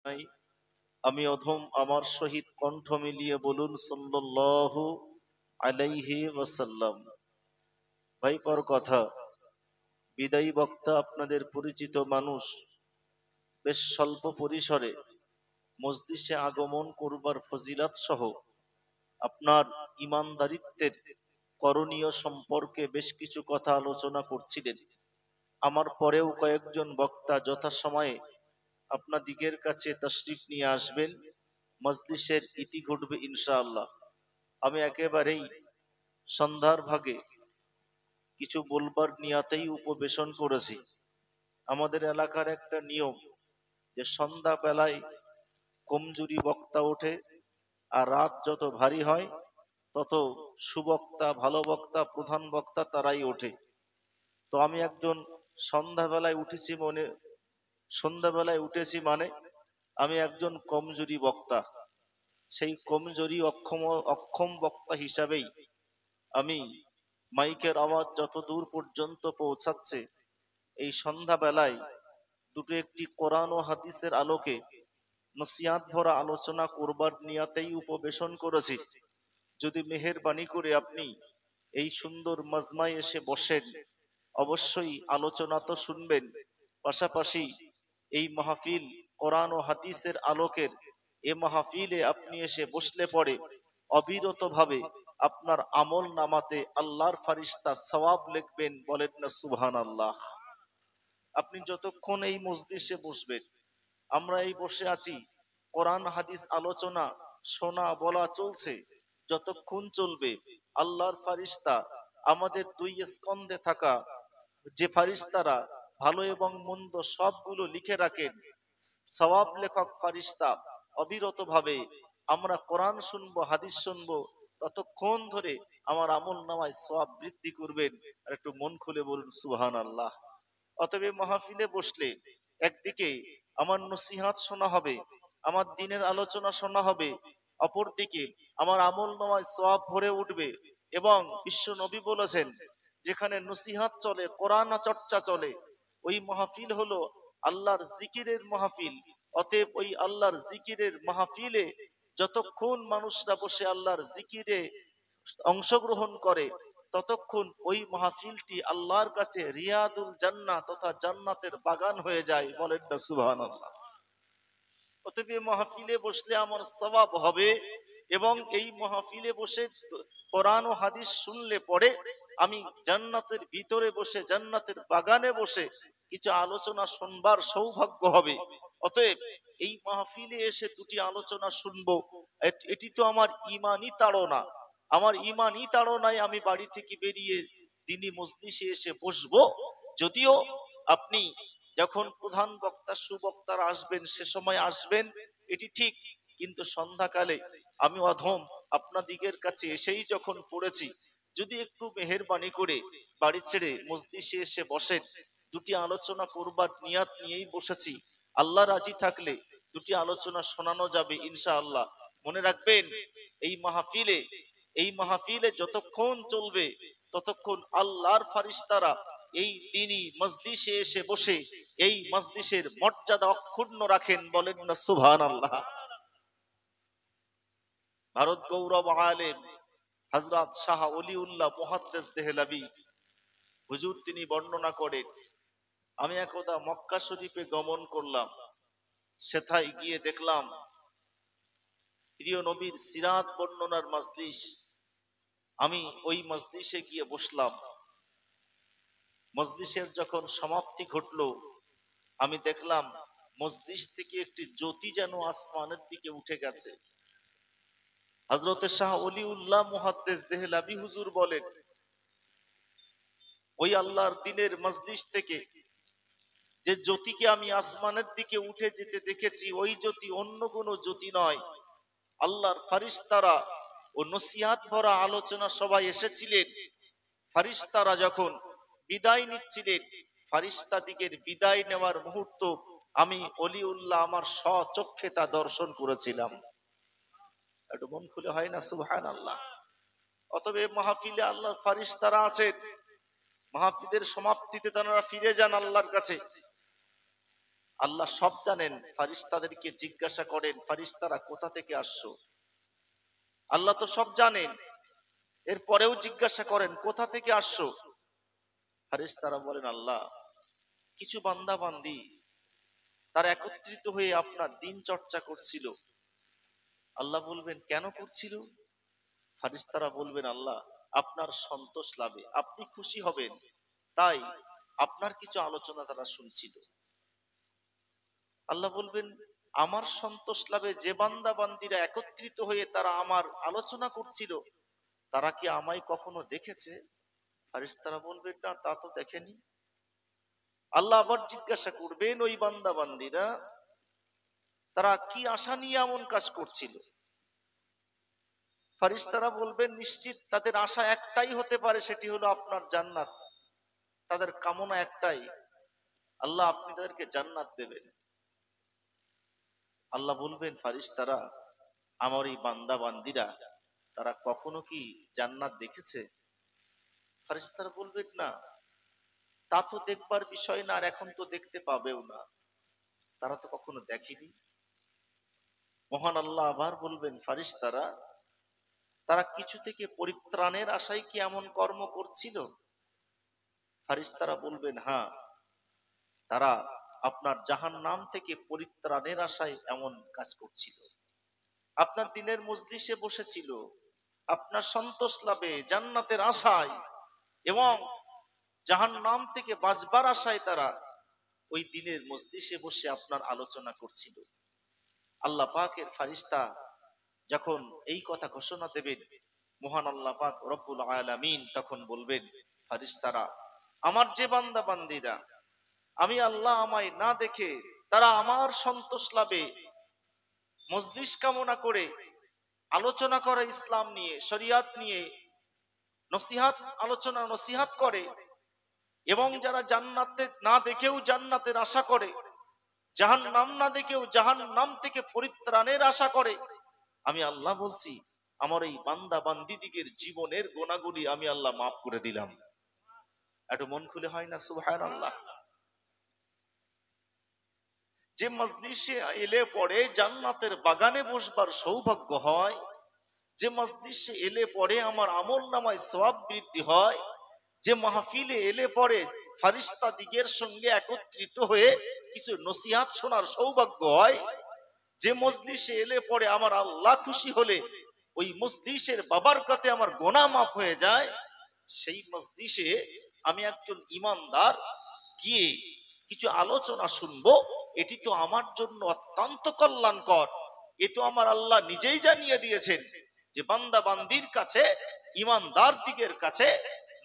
নাই। আমি অধম আমার সহিত কণ্ঠ মিলিয়ে বলুন সাল্লাল্লাহু আলাইহি ওয়াসাল্লাম। ভাই পর কথা, বিদায়ী বক্তা আপনাদের পরিচিত মানুষ বেশ স্বল্প পরিসরে মজলিসে আগমন করবার ফজিলাত সহ আপনার ইমানদারিত্বের করণীয় সম্পর্কে বেশ কিছু কথা আলোচনা করছিলেন। আমার পরেও কয়েকজন বক্তা যথাসময়ে আপনাদিগের কাছে তাশরিফ নিয়ে আসবেন, মজলিসের ইতি ঘটবে ইনশাআল্লাহ। আমি একেবারেই সন্ধ্যার ভাগে কিছু বলবার নিয়াতেই উপবেশন করেছি। আমাদের এলাকার একটা নিয়ম যে সন্ধ্যা বেলায় কমজুরি বক্তা ওঠে, আর রাত যত ভারী হয় তত সুবক্তা, ভালো বক্তা, প্রধান বক্তা তারাই ওঠে। তো আমি একজন সন্ধ্যাবেলায় উঠেছি মানে আমি একজন কমজোরি বক্তা। সেই কমজোরি অক্ষম বক্তা হিসাবেই আমি মাইকের আওয়াজ যত দূর পর্যন্ত পৌঁছাচ্ছে, এই সন্ধ্যাবেলায় দুটো একটি কোরআন ও হাদিসের আলোকে নসিহত ভরা আলোচনা করবার নিয়াতেই উপবেশন করেছি। যদি মেহেরবানি করে আপনি এই সুন্দর মাজমায় এসে বসেন, অবশ্যই আলোচনা তো শুনবেন, পাশাপাশি এই মাহফিল কোরআন ও হাদিসের আলোকের এ মাহফিলে আপনি এসে বসলে পরে অবিরতভাবে আপনার আমল নামাতে আল্লাহর ফারিস্তা সওয়াব লিখবেন। বলেন না সুবহানাল্লাহ। আপনি যতক্ষণ এই মজলিসে বসবেন, আমরা এই বসে আছি, কোরআন হাদিস আলোচনা শোনা বলা চলছে, যতক্ষণ চলবে আল্লাহর ফারিস্তা আমাদের দুই স্কন্ধে থাকা যে ফারিস্তারা ভালো এবং মন্দ সবগুলো লিখে রাখেন, সওয়াব লেখক ফারিস্তা অবিরত ভাবে আমরা কোরআন শুনবো, হাদিস শুনবো, ততক্ষণ ধরে আমার আমল নামায় সওয়াব বৃদ্ধি করবেন। আর একটু মন খুলে বলুন সুবহানাল্লাহ। অতএব মাহফিলে বসলে একদিকে আমার নসিহত শোনা হবে, আমার দিনের আলোচনা শোনা হবে, অপরদিকে আমার আমল নামায় সওয়াব ভরে উঠবে। এবং বিশ্ব নবী বলেছেন, যেখানে নসিহত চলে, কোরআন চর্চা চলে, ওই মাহফিল হলো আল্লাহর জিকিরের মাহফিল। অতএব ওই আল্লাহর জিকিরের মাহফিলে যতক্ষণ মানুষরা বসে আল্লাহর জিকিরে অংশগ্রহণ করে, ততক্ষণ ওই মাহফিলটি আল্লাহর কাছে রিয়াদুল জান্নাহ তথা জান্নাতের বাগান হয়ে যায়। বলেন না সুবহানাল্লাহ। অতএব মাহফিলে বসলে আমার সওয়াব হবে, এবং এই মাহফিলে বসে কোরআন ও হাদিস শুনলে পরে আমি জান্নাতের ভিতরে বসে, জান্নাতের বাগানে বসে কিছু আলোচনা শুনবার সৌভাগ্য হবে। অতএব এই মাহফিলে এসে দুটি আলোচনা শুনবো, এটি তো আমার ঈমানি তাড়না। আমার ঈমানি তাড়নায় আমি বাড়ি থেকে বেরিয়ে দিনী মজলিসে এসে বসবো। যদিও আপনি যখন প্রধান বক্তা সুবক্তারা আসবেন সে সময় আসবেন, এটি ঠিক, কিন্তু সন্ধ্যাকালে আমি অধম আপনাদিগের কাছে এসেই যখন পড়েছি, যদি একটু মেহেরবানি করে বাড়ি ছেড়ে মজলিসে এসে বসেন, দুটি আলোচনা করবার নিয়াত নিয়েই বসেছি, আল্লাহ রাজি থাকলে দুটি আলোচনা শোনানো যাবে ইনশাআল্লাহ। মনে রাখবেন, এই মাহফিলে যতক্ষণ চলবে ততক্ষণ আল্লাহর ফারিস্তারা এই দিনী মজলিসে এসে বসে এই মজলিসের মর্যাদা অক্ষুণ্ণ রাখেন। বলেন না সুবহানাল্লাহ। ভারত গৌরব আলেম হযরত শাহ ওলিউল্লাহ মুহাদ্দিস দেহলভী হুজুর তিনি বর্ণনা করেন, আমি একদা মক্কা শরীফে গমন করলাম, সেথায় গিয়ে দেখলাম প্রিয় নবীর সিরাত বর্ণনার মজলিস। আমি ওই মজলিসে গিয়ে বসলাম। মজলিসের যখন সমাপ্তি ঘটলো, আমি দেখলাম মজলিস থেকে একটি জ্যোতি যেন আসমানের দিকে উঠে গেছে। হযরত শাহ ওলিউল্লাহ মুহাদ্দিস দেহলভী হুজুর বলেন, ওই আল্লাহর দিনের মজলিস থেকে যে জ্যোতিকে আমি আসমানের দিকে উঠে যেতে দেখেছি, ওই জ্যোতি অন্য কোনো জ্যোতি নয়। আল্লাহর ফারিস্তারা ও নসিহত ভরা আলোচনা সবাই এসেছিলেন। ফারিস্তারা যখন বিদায় নিচ্ছিলেন, ফারিস্তাদিগের বিদায় নেওয়ার মুহূর্ত আমি ওলিউল্লাহ আমার স্বচক্ষে তা দর্শন করেছিলাম। একটু মন খুলে হয় না সুবহানাল্লাহ। অতএব মাহফিলে আল্লাহর ফারিস্তারা আছেন, মাহফিলের সমাপ্তিতে তারা ফিরে যান আল্লাহর কাছে। আল্লাহ সব জানেন। ফারিস্তাদেরকে জিজ্ঞাসা করেন, ফারিস্তারা কোথা থেকে আসছো? আল্লাহ তো সব জানেন, এরপরেও জিজ্ঞাসা করেন কোথা থেকে আসছো? ফারিস্তারা বলেন, আল্লাহ কিছু বান্দা বান্দি তারা একত্রিত হয়ে আপনার দিন চর্চা করছিল। আল্লাহ বলবেন, কেন করছিল? ফারিস্তারা বলবেন, আল্লাহ আপনার সন্তোষ লাভে, আপনি খুশি হবেন, তাই আপনার কিছু আলোচনা তারা শুনছিল। আল্লাহ বলবেন, আমার সন্তোষ লাভে যে বান্দা বান্দিরা একত্রিত হয়ে তারা আমার আলোচনা করছিল, তারা কি আমায় কখনো দেখেছে? ফারিস্তারা বলবেন, না, তা তো দেখেনি। আল্লাহ আবার জিজ্ঞাসা করবেন, ওই বান্দা বান্দিরা তারা কি আশা নিয়ে এমন কাজ করছিল? ফারিস্তারা বলবেন, নিশ্চিত তাদের আশা একটাই হতে পারে, সেটি হলো আপনার জান্নাত। তাদের কামনা একটাই, আল্লাহ আপনি তাদেরকে জান্নাত দেবেন। আল্লাহ বলবেন, ফারিস্তারা আমার এই বান্দা বান্দিরা তারা কখনো কি জান্নাত দেখেছে? ফারিস্তারা বলবেন, না, তা তো দেখবার বিষয় না, আর এখন তো দেখতে পাবেও না, তারা তো কখনো দেখেনি। মহান আল্লাহ আবার বলবেন, ফারিস্তারা তারা কিছু থেকে পরিত্রাণের আশায় কি এমন কর্ম করছিল? ফারিস্তারা বলবেন, হ্যাঁ, তারা আপনার জাহান্নাম থেকে পরিত্রাণের আশায় এমন কাজ করছিল। আপনার দিনের মজলিসে বসেছিল আপনার সন্তোষ লাভে, জান্নাতের আশায় এবং জাহান্নাম থেকে বাঁচবার আশায় তারা ওই দিনের মজলিসে বসে আপনার আলোচনা করছিল। আল্লাহ পাকের ফারিস্তা যখন এই কথা ঘোষণা দেবেন, মহান আল্লাহ পাক রব্বুল আলামিন তখন বলবেন, ফারিস্তারা আমার যে বান্দা বান্দিরা আমি আল্লাহ আমায় না দেখে তারা আমার সন্তোষ লাভে মজলিস কামনা করে আলোচনা করে, ইসলাম নিয়ে, শরিয়াত নিয়ে নসিহাত আলোচনা নসিহাত করে, এবং যারা জান্নাতে না দেখেও জান্নাতের আশা করে, জাহান্নাম না দেখেও জাহান্নাম থেকে পরিত্রাণের আশা করে, আমি আল্লাহ বলছি আমার এই বান্দা বান্দিদিগের জীবনের গোনাগুলি আমি আল্লাহ মাফ করে দিলাম। একটু মন খুলে হয় না সুবহানাল্লাহ? যে মজলিসে এলে পরে জান্নাতের বাগানে বসবার সৌভাগ্য হয়, যে মজলিসে এলে পরে আমার আমল নামায় সওয়াব বৃদ্ধি হয়, যে মাহফিলে এলে পরে ফারিস্তা দিগের সঙ্গে একত্রিত হয়ে কিছু নসিহাত শোনার সৌভাগ্য হয়, যে মজলিসে এলে পরে আমার আল্লাহ খুশি হলে ওই মজলিসের বাবারকাতে আমার গোনাহ মাফ হয়ে যায়, সেই মজলিসে আমি একজন ইমানদার গিয়ে কিছু আলোচনা শুনবো, এটি তো আমার জন্য অত্যন্ত কল্যাণকর। এ তো আমার আল্লাহ নিজেই জানিয়ে দিয়েছেন যে বান্দা বান্দির কাছে, ইমানদার দিগের কাছে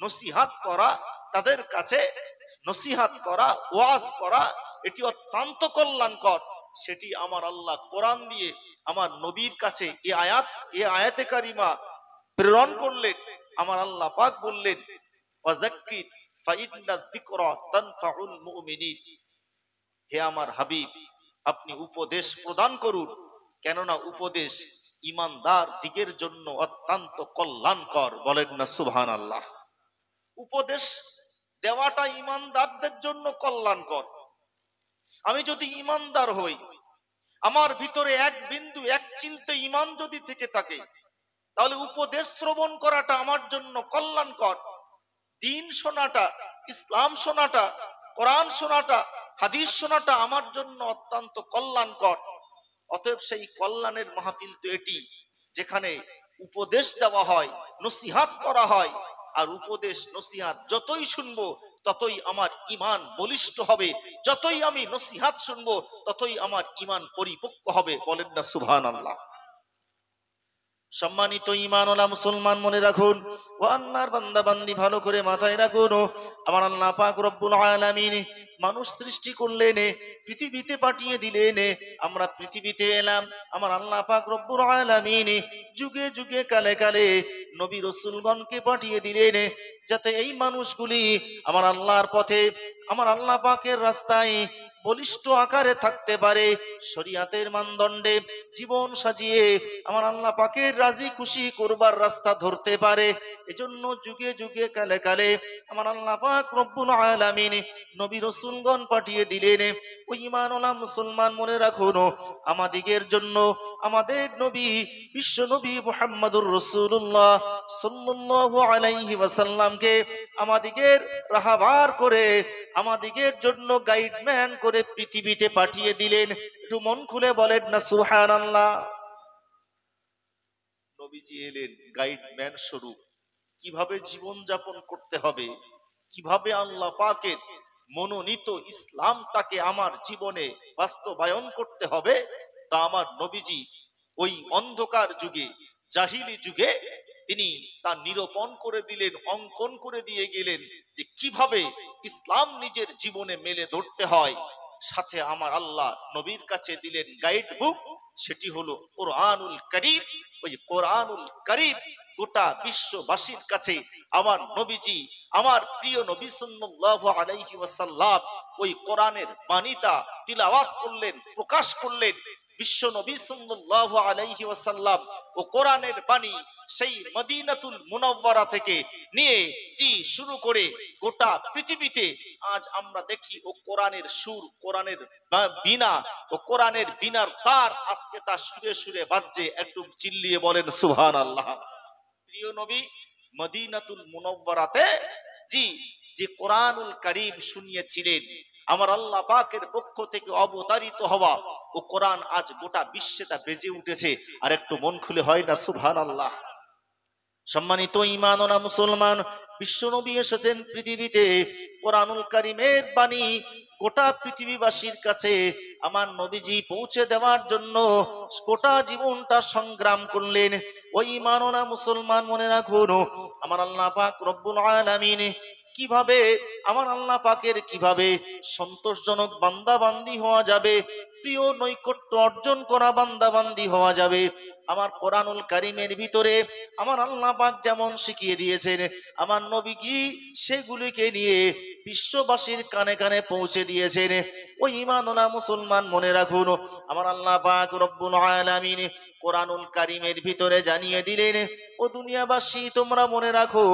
নসিহাত করা, তাদের কাছে নসিহাত করা, ওয়াজ করা, এটি অত্যন্ত কল্যাণকর। সেটি আমার আল্লাহ কোরআন দিয়ে আমার নবীর কাছে এ আয়াতে কারিমা প্রেরণ করলেন। আমার আল্লাহ পাক বললেন, ওয়াযাক্কির ফাইন্না যিকরা তানফাউল মুমিনিন, হে আমার হাবিব আপনি উপদেশ প্রদান করুন, কেননা উপদেশ ইমানদার দিগের জন্য অত্যন্ত কল্যাণকর। বলেন না সুবহানাল্লাহ? উপদেশ দেওয়াটা ইমানদারদের জন্য কল্যাণকর। আমি যদি ইমানদার হই, আমার ভিতরে এক বিন্দু এক চিলতে ঈমান যদি থেকে থাকে, তাহলে উপদেশ শ্রবণ করাটা আমার জন্য কল্যাণকর। দিন শোনাটা, ইসলাম শোনাটা, কোরআন শোনাটা, হাদিস শোনাটা আমার জন্য অত্যন্ত কল্যাণকর। অতএব সেই কল্যাণের মাহফিল তো এটি, যেখানে উপদেশ দেওয়া হয়, নসিহাত করা হয়। আর উপদেশ নসিহাত যতই শুনবো ততই আমার ঈমান বলিষ্ঠ হবে, যতই আমি নসিহাত শুনবো ততই আমার ঈমান পরিপক্ক হবে। বলেন না সুবহানাল্লাহ? সম্মানিত ঈমানওয়ালা মুসলমান, মনে রাখুন ও আল্লাহর বান্দা বান্দি, ভালো করে মাথায় রাখুন, আমার আল্লাহ পাক রব্বুল আলামিন মানুষ সৃষ্টি করলেন, পৃথিবীতে পাঠিয়ে দিলেন। আমরা পৃথিবীতে এলাম, আমার আল্লাহ পাক রব্বুল আলামিন যুগে যুগে কালে কালে নবী রাসূলগণকে পাঠিয়ে দিলেন, যাতে এই মানুষগুলি আমার আল্লাহর পথে আমার আল্লাহ পাকের রাস্তায় বলিষ্ঠ আকারে থাকতে পারে, শরিয়াতের মানদণ্ডে জীবন সাজিয়ে আমার আল্লাহ পাকের রাজি খুশি করবার রাস্তা ধরতে পারে। এজন্য যুগে যুগে কালে কালে আমার আল্লাহ পাক রব্বুল আলামিন নবী রাসূলগণ পাঠিয়ে দিলেন। ওই ঈমানওয়ালা মুসলমান মনে রাখুন, আমাদিগের জন্য আমাদের নবী বিশ্ব নবী মুহাম্মদুর রাসূলুল্লাহ সাল্লাল্লাহু আলাইহি ওয়াসাল্লামকে আমাদিগের রাহবার করে, আমাদিগের জন্য গাইডম্যান করে পৃথিবীতে পাঠিয়ে দিলেন। একটু মন খুলে বলেন না সুবহানাল্লাহ। নবীজি এলেন গাইডম্যান স্বরূপ, কিভাবে জীবন যাপন করতে হবে, কিভাবে আল্লাহ পাকের মনোনীত ইসলামটাকে আমার জীবনে বাস্তবায়ন করতে হবে, তা আমার নবীজি ওই অন্ধকার যুগে, জাহিলি যুগে তিনি তা নিরূপণ করে দিলেন, অঙ্কন করে দিয়ে গেলেন যে কিভাবে ইসলাম নিজের জীবনে মেলে ধরতে হয়। সাথে আমার আল্লাহ নবীর কাছে দিলেন গাইড বুক, সেটি হলো কোরআনুল কারীম। ওই কোরআনুল কারীম গোটা বিশ্ববাসীর কাছে আমার নবীজি, আমার প্রিয় নবী সাল্লাল্লাহু আলাইহি ওয়াসাল্লাম ওই কোরআনের বাণীটা তিলাওয়াত করলেন, প্রকাশ করলেন। বিশ্ব নবী সাল্লাল্লাহু আলাইহি ওয়াসাল্লাম ও কোরআনের বাণী সেই মদিনাতুল মুনাওয়ারা থেকে নিয়ে শুরু করে গোটা পৃথিবীতে আজ আমরা দেখি ও কোরআনের সুর, কোরআনের বীণা ও কোরআনের বীণার তার আজকে তা সুরে সুরে বাজছে। একটু চিল্লিয়ে বলেন সুবহানাল্লাহ। প্রিয় নবী মদিনাতুল মুনাওয়ারাতে যে কোরআনুল কারীম শুনিয়েছিলেন, আমার আল্লাহ পাকের পক্ষ থেকে অবতারিত হওয়া ও কোরআন আজ গোটা বিশ্বে তা বেজে উঠেছে। আর একটু মন খুলে হয় না সুবহানাল্লাহ। সম্মানিত ঈমানওয়ালা মুসলমান, বিশ্ব নবী এসেছেন পৃথিবীতে, কোরআনুল কারীমের বাণী গোটা পৃথিবীবাসীর কাছে আমার নবীজি পৌঁছে দেওয়ার জন্য গোটা জীবনটা সংগ্রাম করলেন। ওই ঈমানওয়ালা মুসলমান মনে রাখুন, আমার আল্লাহ পাক রব্বুল আলামিন কিভাবে, আমার আল্লাহ পাকের কিভাবে সন্তোষজনক বান্দাবান্দি হওয়া যাবে, প্রিয় নৈকট্য অর্জন করা বান্দাবান্দি হওয়া যাবে, আমার কোরআনুল কারীমের ভিতরে আমার আল্লাহ পাক যেমন শিখিয়ে দিয়েছেন, আমার নবী কি সেগুলিকে নিয়ে বিশ্ববাসীর কানে কানে পৌঁছে দিয়েছেন। ওই ঈমানওয়ালা মুসলমান মনে রাখুন, আমার আল্লাহ পাক রব্বুল আলামিন কোরআনুল কারীমের ভিতরে জানিয়ে দিলেন, ও দুনিয়াবাসী তোমরা মনে রাখো,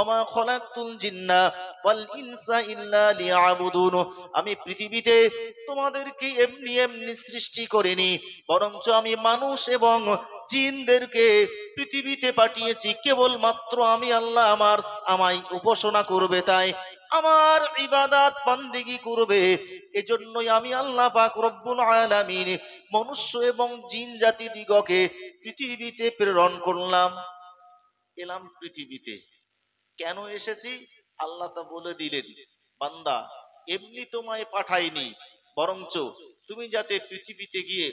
ওমা খলাকতুল জিন্না ওয়াল ইনসা ইল্লা লিয়াবুদুন, আমি পৃথিবীতে তোমাদেরকে এমনি এমনি সৃষ্টি করিনি, বরঞ্চ আমি মানুষ এবং জিনদেরকে পৃথিবীতে পাঠিয়েছি কেবলমাত্র আমি আল্লাহ আমায় উপাসনা করবে, তাই আমার ইবাদত বান্দিগি করবে। এজন্যই আমি আল্লাহ পাক রব্বুল আলামিন মনুষ্য এবং জিন জাতি দিগকে পৃথিবীতে প্রেরণ করলাম। এলাম পৃথিবীতে, কেন এসেছি আল্লাহ তা বলে দিলেন, বান্দা এমনি তোমায় পাঠাইনি, বরঞ্চ তুমি যাতে পৃথিবীতে গিয়ে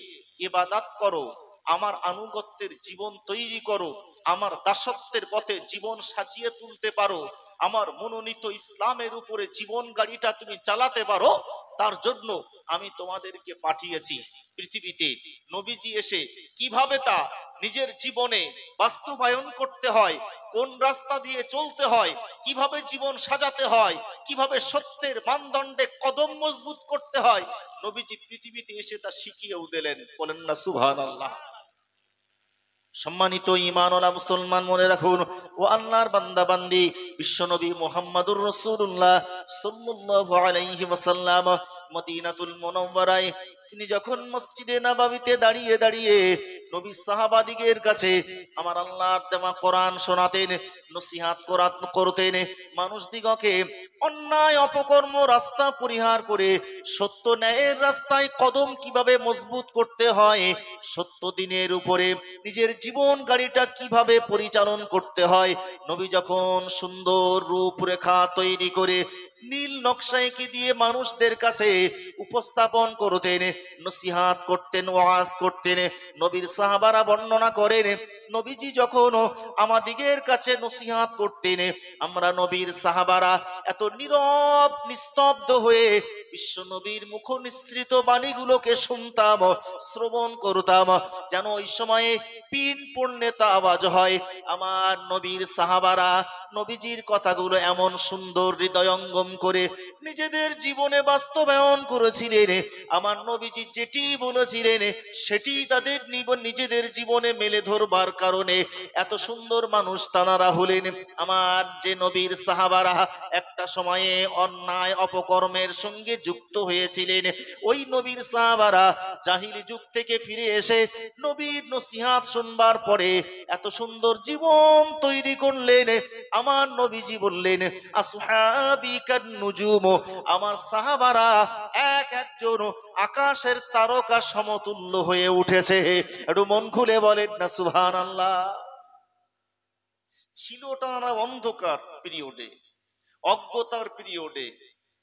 ইবাদত করো, আমার আনুগত্যের জীবন তৈরি করো, আমার দাসত্বের পথে জীবন সাজিয়ে তুলতে পারো, আমার মনোনীত ইসলামের উপরে জীবন গাড়িটা তুমি চালাতে পারো, তার জন্য আমি তোমাদেরকে পাঠিয়েছি পৃথিবীতে। নবীজি এসে কিভাবে তা নিজের জীবনে বাস্তবায়ন করতে হয়, কোন রাস্তা দিয়ে চলতে হয়, কিভাবে জীবন সাজাতে হয়, কিভাবে সত্যের মানদণ্ডে কদম মজবুত করতে হয়, নবীজি পৃথিবীতে এসে তা শিখিয়েও দিলেন। বলেন না সুবহানাল্লাহ। সম্মানিত ঈমানওয়ালা মুসলমান মনে রাখুন, ও আল্লাহর বান্দা বান্দি, বিশ্বনবী মুহাম্মদুর রাসূলুল্লাহ সাল্লাল্লাহু আলাইহি ওয়াসাল্লাম মদিনাতুল মুনাওয়ারায় তিনি যখন মসজিদে নববীতে দাঁড়িয়ে দাঁড়িয়ে নবী সাহাবাদিগের কাছে আমার আল্লাহর দেওয়া কোরআন শোনাতেন, নসিহত করতেন, মানুষ দিগকে অন্যায় অপকর্ম রাস্তা পরিহার করে সত্য ন্যায়ের রাস্তায় কদম কিভাবে মজবুত করতে হয়, সত্য দিনের উপরে নিজের জীবন গাড়িটা কিভাবে পরিচালন করতে হয়, নবী যখন সুন্দর রূপরেখা তৈরি করে নীল নকশা এঁকে দিয়ে মানুষদের কাছে উপস্থাপন করতেন, নসিহত করতেন, ওয়াজ করতেন। নবীর সাহাবারা বর্ণনা করেন, নবীজি যখন আমাদিগের কাছে নসিহত করতেন, আমরা নবীর সাহাবারা এত নীরব নিস্তব্ধ হয়ে বিশ্ব নবীর মুখ নিঃসৃত বাণীগুলোকে শুনতাম, শ্রবণ করতাম, যেন ওই সময়ে পিন পূর্ণতা আওয়াজ হয়। আমার নবীর সাহাবারা নবীজির কথাগুলো এমন সুন্দর হৃদয়ঙ্গম করে নিজেদের জীবনে বাস্তবায়ন করেছিলেন। আমার নবীজি যেটি বলেছিলেন সেটি তাদের নিজেদের জীবনে মেলে ধরবার কারণে এত সুন্দর মানুষ তারা হলেন। আমার যে নবীর সাহাবারা একটা সময়ে অন্যায় অপকর্মের সঙ্গে যুক্ত হয়েছিলেন, ওই নবীর সাহাবারা জাহিলি যুগ থেকে ফিরে এসে নবীর নসিহত শুনবার পরে এত সুন্দর জীবন তৈরি করলেন। আমার নবীজি বললেন, আসহাবি কান নুজুম, আমার সাহাবারা এক একজন আকাশের তারকা সমতুল্য হয়ে উঠেছে। একটু মন খুলে বলেন না সুবহানাল্লাহ। ছিল তারা অন্ধকার পিরিয়ডে, অজ্ঞতার পিরিয়ডে,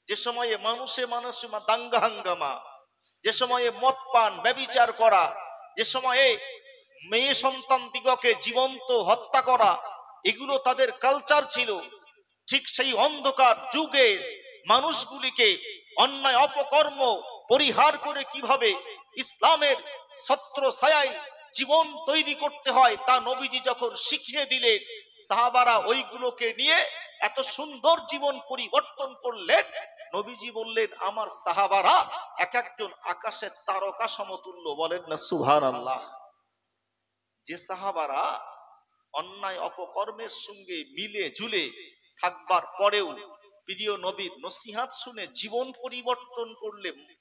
যে সময়ে মানুষে দাঙ্গা হাঙ্গামা, যে সময়ে মদ পান ব্যভিচার করা, যে সময়ে মেয়ে সন্তান দিগকে জীবন্ত হত্যা করা, এগুলো তাদের কালচার ছিল। ঠিক সেই অন্ধকার যুগে মানুষগুলিকে অন্যায় অপকর্ম পরিহার করে কিভাবে ইসলামের ছত্র ছায়ায় জীবন তৈরি করতে হয় তা নবীজি যখন শিখিয়ে দিলেন, সাহাবারা ওইগুলোকে নিয়ে এত সুন্দর জীবন পরিবর্তন করলেন। নবীজি বললেন, আমার সাহাবারা এক একজন আকাশের তারকা সমতুল্য। বলেন না সুবহানাল্লাহ। যে সাহাবারা অন্যায় অপকর্মের সঙ্গে মিলে ঝুলে থাকবার পরেও প্রিয় নবীর নসিহত শুনে জীবন পরিবর্তন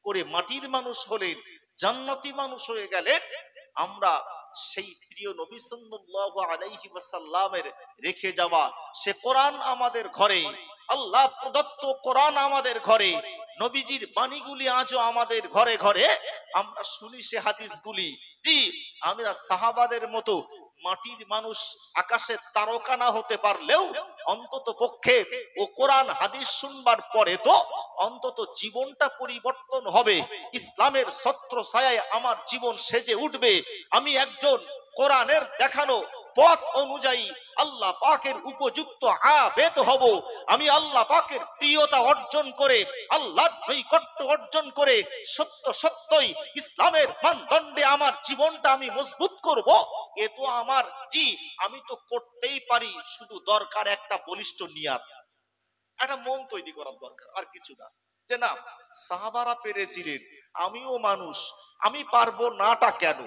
করে মাটির মানুষ হলেন, জান্নাতি মানুষ হয়ে গেলেন, আমরা সেই প্রিয় নবী সাল্লাল্লাহু আলাইহি ওয়াসাল্লামের রেখে যাওয়া সে কোরআন আমাদের ঘরে, আল্লাহ প্রদত্ত কোরআন আমাদের ঘরে, নবীজির বাণীগুলি আজও আমাদের ঘরে ঘরে আমরা শুনি সে হাদিসগুলি। জি, আমরা সাহাবাদের মতো মাটির মানুষ, আকাশের তারকা না হতে পারলেও অন্তত পক্ষে ও কোরআন হাদিস শুনবার পরে তো অন্তত জীবনটা পরিবর্তন হবে। ইসলামের ছত্র ছায়ায় আমার জীবন সেজে উঠবে। আমি একজন কোরআনের দেখানো পথ অনুযায়ী আল্লাহ পাকের উপযুক্ত আবেদ হব। আমি আল্লাহ পাকের প্রিয়তা অর্জন করে, আল্লাহর নৈকট্য অর্জন করে সত্য সত্যই ইসলামের মানদণ্ডে আমার জীবনটা আমি মজবুত করব। এ তো আমার, জি, আমি তো করতেই পারি, শুধু দরকার একটা বলিষ্ঠ নিয়াত, একটা মন তৈরি করার দরকার, আর কিছু না। যে না, সাহাবারা পেরেছিলেন, আমিও মানুষ, আমি পারবো নাটা কেন?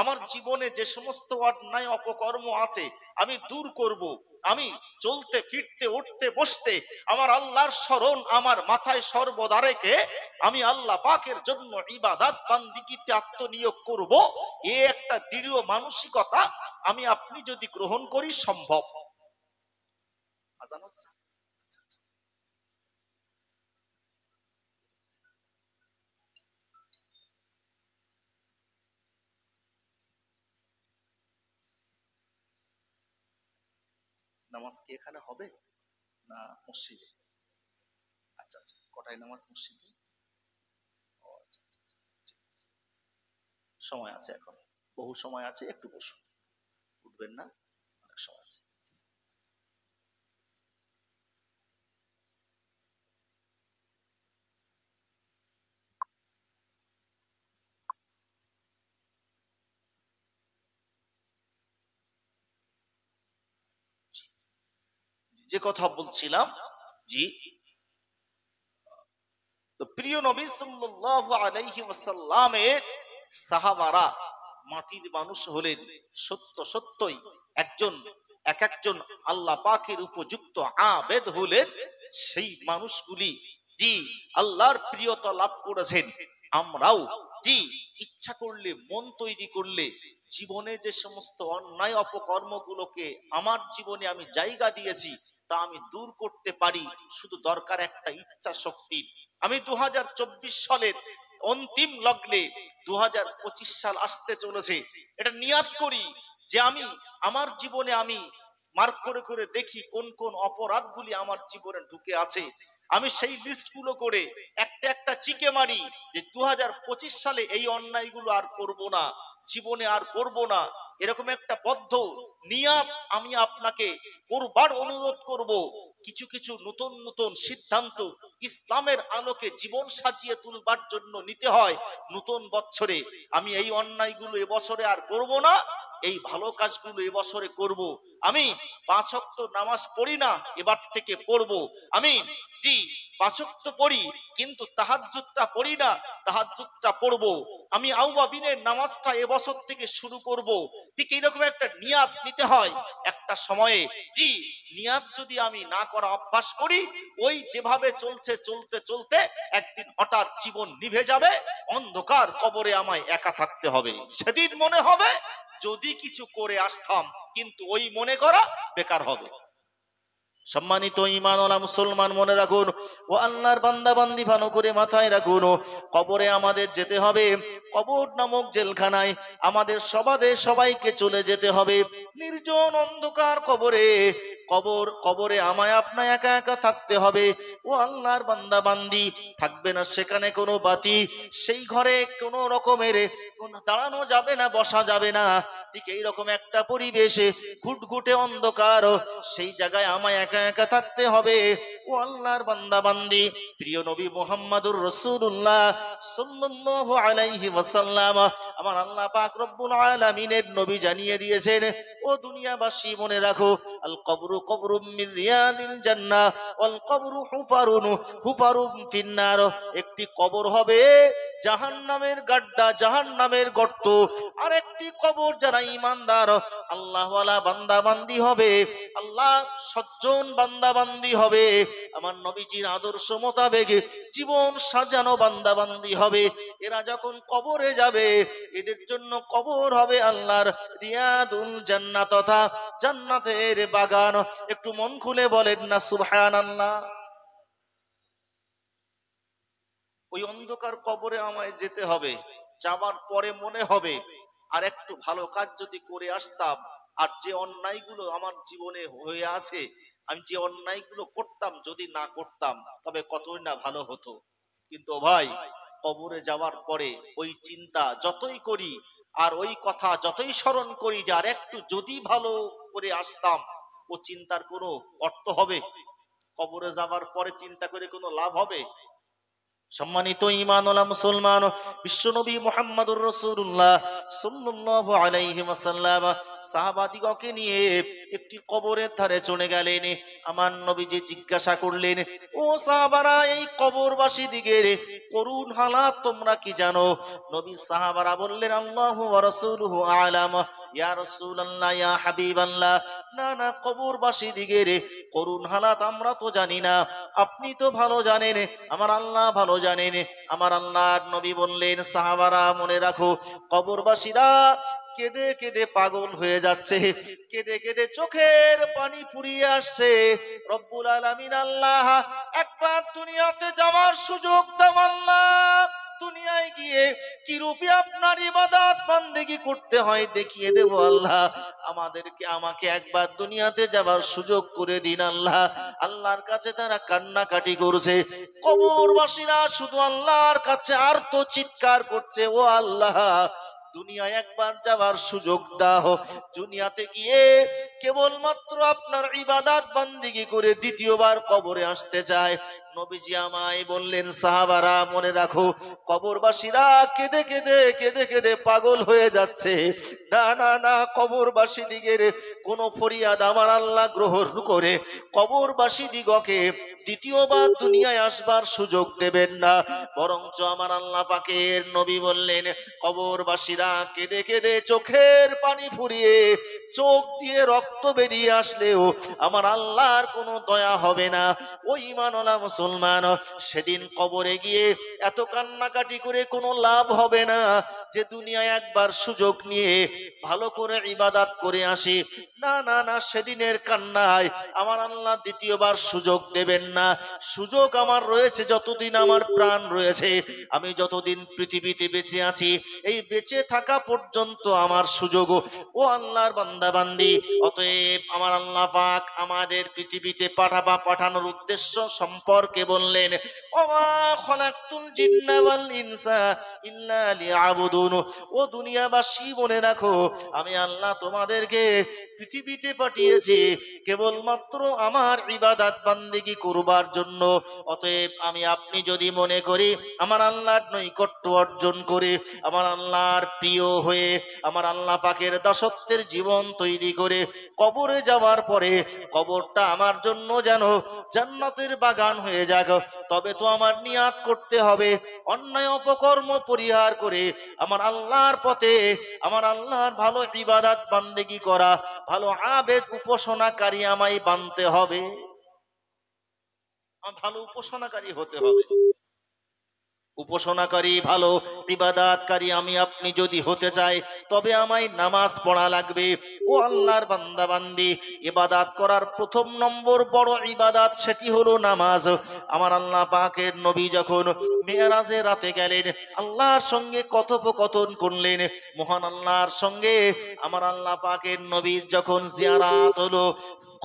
আমার জীবনে যে সমস্ত অন্যায় অপকর্ম আছে আমি দূর করব। আমি চলতে ফিরতে উঠতে বসতে আমার আল্লাহর স্মরণ আমার মাথায় সর্বদা রেখে আমি আল্লাহ পাকের জন্য ইবাদত বান্দিগিতে আত্মনিয়োগ করব। এ একটা দৃঢ় মানসিকতা আমি আপনি যদি গ্রহণ করি সম্ভব। আজান হচ্ছে? নামাজ কি এখানে হবে না মসজিদে? আচ্ছা আচ্ছা, কটায় নামাজ মসজিদে? ও আচ্ছা, সময় আছে, এখন বহু সময় আছে, একটু বসুন, উঠবেন না, অনেক সময় আছে। যে কথা বলছিলাম, জি, প্রিয় নবী সাল্লাল্লাহু আলাইহি ওয়াসাল্লামের সাহাবারা মাটির মানুষ হলেন, সত্য সত্যই একজন এক একজন আল্লাহ পাকের উপযুক্ত আবেদ হলেন। সেই মানুষগুলি, জি, আল্লাহর প্রিয়তা লাভ করেছেন। আমরাও, জি, ইচ্ছা করলে, মন তৈরি করলে জীবনে যে সমস্ত অন্যায় অপকর্মগুলোকে আমার জীবনে আমি জায়গা দিয়েছি তা আমি দূর করতে পারি, শুধু দরকার একটা ইচ্ছা শক্তি। আমি 2024 সালের অন্তিম লগ্নে 2025 সাল আসতে চলেছে, এটা নিয়াত করি যে আমি আমার জীবনে আমি মার্ক করে করে দেখি কোন কোন অপরাধগুলি আমার জীবনে ঢুকে আছে। আমি সেই লিস্টগুলো করে একটা একটা চিকে মারি যে 2025 সালে এই অন্যায়গুলো আর করব না, জীবনে আর করব না। এরকম একটা বদ্ধ নিয়াত আমি আপনাকে করবার অনুরোধ করব। কিছু কিছু নতুন নতুন সিদ্ধান্ত ইসলামের আলোকে জীবন সাজিয়ে তুলবার জন্য নিতে হয়। নতুন বছরে আমি এই অন্যায়গুলো এবছরে আর করব না, এই ভালো কাজগুলো এবছরে করব। আমি 5 ওয়াক্ত নামাজ পড়ি না, এবার থেকে পড়ব। আমি জি 5 ওয়াক্ত পড়ি কিন্তু তাহাজ্জুদটা পড়ি না, তাহাজ্জুদটা পড়ব। আমি আউয়াবিনের নামাজটা এবছর থেকে শুরু করব। ঠিক এইরকম একটা নিয়াত নিতে হয় একটা সময়ে। জি নিয়াত যদি আমি না করা অভ্যাস করি, ওই যেভাবে চলছে চলতে চলতে একদিন হঠাৎ জীবন নিভে যাবে, অন্ধকার কবরে আমায় একা থাকতে হবে। সেদিন মনে হবে যদি কিছু করে আসতাম, কিন্তু ওই মনে করা বেকার হবে। সম্মানিত ঈমানওয়ালা মুসলমান মনে রাখুন, ও আল্লাহর বান্দা বান্দি ভালো করে মাথায় রাখুন, কবরে আমাদের যেতে হবে। কবর নামক জেলখানায় আমাদের সবাইকে চলে যেতে হবে। নির্জন অন্ধকার কবরে, কবরে আমায় আপনায় একা একা থাকতে হবে। ও আল্লাহর বান্দা বান্দি, থাকবে না সেখানে কোনো বাতি, সেই ঘরে কোনো রকমের দাঁড়ানো যাবে না, বসা যাবে না। ঠিক এইরকম একটা পরিবেশে ঘুটঘুটে অন্ধকার, সেই জায়গায় আমায় একা একা থাকতে হবে। ও আল্লাহর বান্দা বান্দি, প্রিয় নবী মুহাম্মদুর রাসূলুল্লাহ সাল্লাল্লাহু আলাইহি ওয়াসাল্লাম, আমার আল্লাহ পাক রব্বুল আলামিনের নবী জানিয়ে দিয়েছেন, ও দুনিয়াবাসী মনে রাখো, আল কবরু কবরুম মিন রিয়াদিল জান্নাহ ওয়াল কবরু হুফারুম ফিন্নার। একটি কবর হবে জাহান্নামের গাড্ডা, জাহান্নামের গর্ত। আর একটি কবর যারা ঈমানদার আল্লাহওয়ালা বান্দা বান্দি হবে, আল্লাহ সজ্জন বান্দা বান্দি হবে, আমার নবীজির আদর্শ মোতাবেক জীবন সাজানো বান্দা বান্দি হবে, এরা যখন কবরে যাবে এদের জন্য কবর হবে আল্লাহর রিয়াদুল জান্নাত তথা জান্নাতের বাগান। একটু মন খুলে বলেন না সুবহানাল্লাহ। ওই অন্ধকার কবরে আমায় যেতে হবে, যাওয়ার পরে মনে হবে আর একটু ভালো কাজ যদি করে আসতাম, আর যে অন্যায়গুলো আমার জীবনে হয়ে আছে, আমি যে অন্যায়গুলো করতাম যদি না করতাম তবে কতই না ভালো হতো। কিন্তু ভাই, কবরে যাওয়ার পরে ওই চিন্তা যতই করি আর ওই কথা যতই স্মরণ করি যে আর একটু যদি ভালো করে আসতাম, ও চিন্তার কোনো অর্থ হবে? কবরে যাওয়ার পরে চিন্তা করে কোনো লাভ হবে? সম্মানিত ঈমানওয়ালা মুসলমান, বিশ্বনবী মুহাম্মদুর রাসূলুল্লাহ সাল্লাল্লাহু আলাইহি ওয়াসাল্লাম সাহাবাদিগকে নিয়ে একটি কবরের ধারে চলে গেলেন। আমার নবীজি জিজ্ঞাসা করলেন, ও সাহাবারা, এই কবরবাসী দিগের করুণ হালাত তোমরা কি জানো? নবী সাহাবারা বললেন, আল্লাহু ওয়া রাসূলুহু আ'লাম। ইয়া রাসূলুল্লাহ, ইয়া হাবিবাল্লাহ, না না, কবরবাসী দিগের করুণ হালাত আমরা তো জানি না, আপনি তো ভালো জানেন, আমার আল্লাহ ভালো জানেন। আমার আল্লাহর নবী বললেন, সাহাবারা মনে রাখো, কবরবাসীরা কেঁদে কেঁদে পাগল হয়ে যাচ্ছে, কেঁদে কেঁদে চোখের পানি ফুরিয়ে আসছে। রব্বুল আলামিন আল্লাহ, একবার দুনিয়াতে যাওয়ার সুযোগ দাও আল্লাহ, দুনিয়ায় গিয়ে কি রূপে আপনার ইবাদত বান্দেগি করতে হয় দেখিয়ে দেব আল্লাহ, আমাকে একবার দুনিয়াতে যাবার সুযোগ করে দিন আল্লাহ। আল্লাহর কাছে তারা কান্নাকাটি করছে, কবরবাসীরা শুধু আল্লাহর কাছে আর্ত চিৎকার করছে, ও আল্লাহ, দুনিয়ায় একবার যাওয়ার সুযোগ দাও, দুনিয়াতে গিয়ে কেবলমাত্র আপনার ইবাদত বান্দিগি করে দ্বিতীয়বার কবরে আসতে চায়। নবীজি আমায় বললেন, সাহাবারা মনে রাখো, কবরবাসীরা কেঁদে কেঁদে কেঁদে কেঁদে পাগল হয়ে যাচ্ছে। না না না, কবরবাসী দিগের কোন ফরিয়াদ আমার আল্লাহ গ্রহণ করে কবরবাসী দিগকে দ্বিতীয়বার দুনিয়ায় আসবার সুযোগ দেবেন না। বরঞ্চ আমার আল্লাহ পাকের নবী বললেন, কবরবাসীরা কেঁদে কেঁদে চোখের পানি ফুরিয়ে চোখ দিয়ে রক্ত বেরিয়ে আসলেও আমার আল্লাহর কোনো দয়া হবে না। ওই ঈমানওয়ালা মুসলমান, সেদিন কবরে গিয়ে এত কান্নাকাটি করে কোনো লাভ হবে না যে দুনিয়ায় একবার সুযোগ নিয়ে ভালো করে ইবাদত করে আসি। না না না, সেদিনের কান্নায় আমার আল্লাহ দ্বিতীয়বার সুযোগ দেবেন না। সুযোগ আমার রয়েছে যতদিন আমার প্রাণ রয়েছে, আমি যতদিন পৃথিবীতে বেঁচে আছি, এই বেঁচে থাকা পর্যন্ত আমার সুযোগ। ও আল্লাহর বান্দা বান্দি, অতএব আমার আল্লাহ পাক আমাদের পৃথিবীতে পাঠানোর উদ্দেশ্য সম্পর্কে পাকে বললেন, ওমা খলাকতুল জিন্না ওয়াল ইনসা ইল্লা লিয়াবুদুন। ও দুনিয়াবাসী মনে রাখো, আমি আল্লাহ তোমাদেরকে পৃথিবীতে পাঠিয়েছি কেবলমাত্র আমার ইবাদত বান্দেগি করবার জন্য। অতএব আমি আপনি যদি মনে করি আমার আল্লাহর নৈকট্য অর্জন করে, আমার আল্লাহর প্রিয় হয়ে, আমার আল্লাহ পাকের দাসত্বের জীবন তৈরি করে কবরে যাওয়ার পরে কবরটা আমার জন্য যেন জান্নাতের বাগান হয়ে যাক, তবে তো আমার নিয়াত করতে হবে অন্যায় অপকর্ম পরিহার করে আমার আল্লাহর পথে, আমার আল্লাহর ভালো ইবাদত বান্দেগি করা, ভালো আবেদ উপাসনাকারী আমায় বানতে হবে, ভালো উপাসনাকারী হতে হবে। উপাসনাকারী, ভালো ইবাদতকারী আমি আপনি যদি হতে চাই, তবে আমায় নামাজ পড়া লাগবে। ও আল্লাহর বান্দা বান্দি, ইবাদত করার প্রথম নম্বর বড় ইবাদত, সেটি হলো নামাজ। আমার আল্লাহ পাকের নবী যখন মেরাজে রাতে গেলেন, আল্লাহর সঙ্গে কথোপকথন করলেন, মহান আল্লাহর সঙ্গে আমার আল্লাহ পাকের নবীর যখন জিয়ারাত হলো,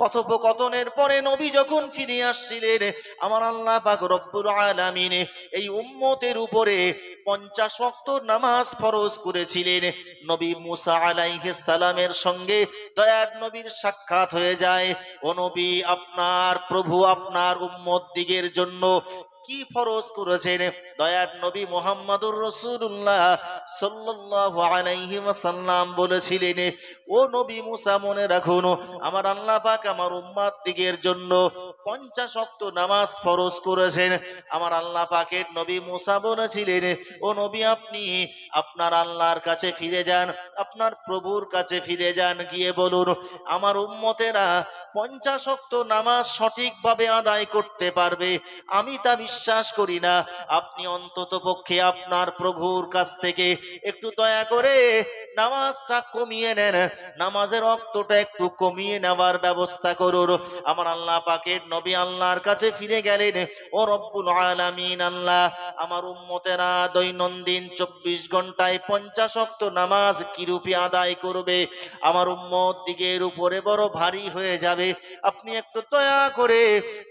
কথোপকথনের পরে নবী যখন ফিরে আসছিলেন, আমার আল্লাহ পাক রব্বুল আলামিন এই উম্মতের উপরে 50 ওয়াক্ত নামাজ ফরজ করেছিলেন। নবী মুসা আলাইহিস সালামের সঙ্গে দয়ার নবীর সাক্ষাৎ হয়ে যায়। ও নবী, আপনার প্রভু আপনার উম্মত দিগের জন্য কি ফরজ করেছেন? দয়ার নবী মুহাম্মদুর রাসূলুল্লাহ সাল্লাল্লাহু আলাইহি ওয়াসাল্লাম বলেছিলেন, ও নবী মুসা মনে রাখুন, আমার আল্লাহ পাক আমার উম্মত দিগের জন্য 50 ওয়াক্ত নামাজ ফরজ করেছেন। আমার আল্লাহ পাকের নবী মুসা বলেছিলেন, ও নবী আপনি আপনার আল্লাহর কাছে ফিরে যান, আপনার প্রভুর কাছে ফিরে যান, গিয়ে বলুন আমার উম্মতেরা 50 ওয়াক্ত নামাজ সঠিকভাবে আদায় করতে পারবে। আমি তা বিশ্বাস করি না। আপনি অন্তত পক্ষে আপনার প্রভুর কাছ থেকে একটু দয়া করে নামাজটা কমিয়ে নেন, নামাজের ওয়াক্তটা একটু কমিয়ে নেওয়ার ব্যবস্থা করুন। আমার আল্লাহ পাকের নবী আল্লাহর কাছে ফিরে গেলেন, ও রব্বুল আলামিন, আল্লাহ আমার উম্মতেরা দৈনন্দিন 24 ঘন্টায় 50 ওয়াক্ত নামাজ কিরূপে আদায় করবে? আমার উম্মত দিগের উপরে বড় ভারী হয়ে যাবে। আপনি একটু দয়া করে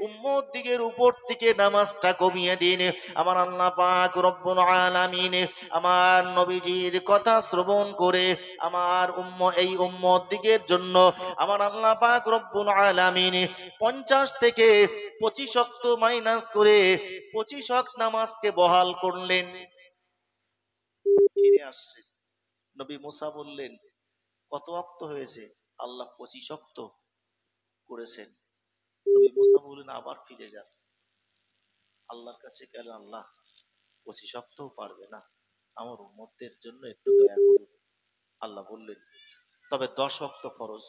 উম্মত দিগের উপর থেকে নামাজটা কমিয়ে দিন। আমার আল্লাহ পাক রব্বুল আলামিন আমার নবীজির কথা শ্রবণ করে আমার এই উম্মত দিগের জন্য আমার আল্লাহ পাক রব্বুল আলামিন 50 থেকে 25 ওয়াক্ত মাইনাস করে 25 ওয়াক্ত নামাজকে বহাল করলেন। ফিরে আসছে নবী মুসা বললেন, কত ওয়াক্ত হয়েছে? আল্লাহ 25 ওয়াক্ত করেছেন। নবী মুসা বললেন, আবার ফিরে যান আল্লাহর কাছে। গেল, আল্লাহ 25 ওয়াক্তও পারবে না, আমার উম্মতদের জন্য একটু দয়া করুন। আল্লাহ বললেন, তবে 10 ওয়াক্ত ফরজ।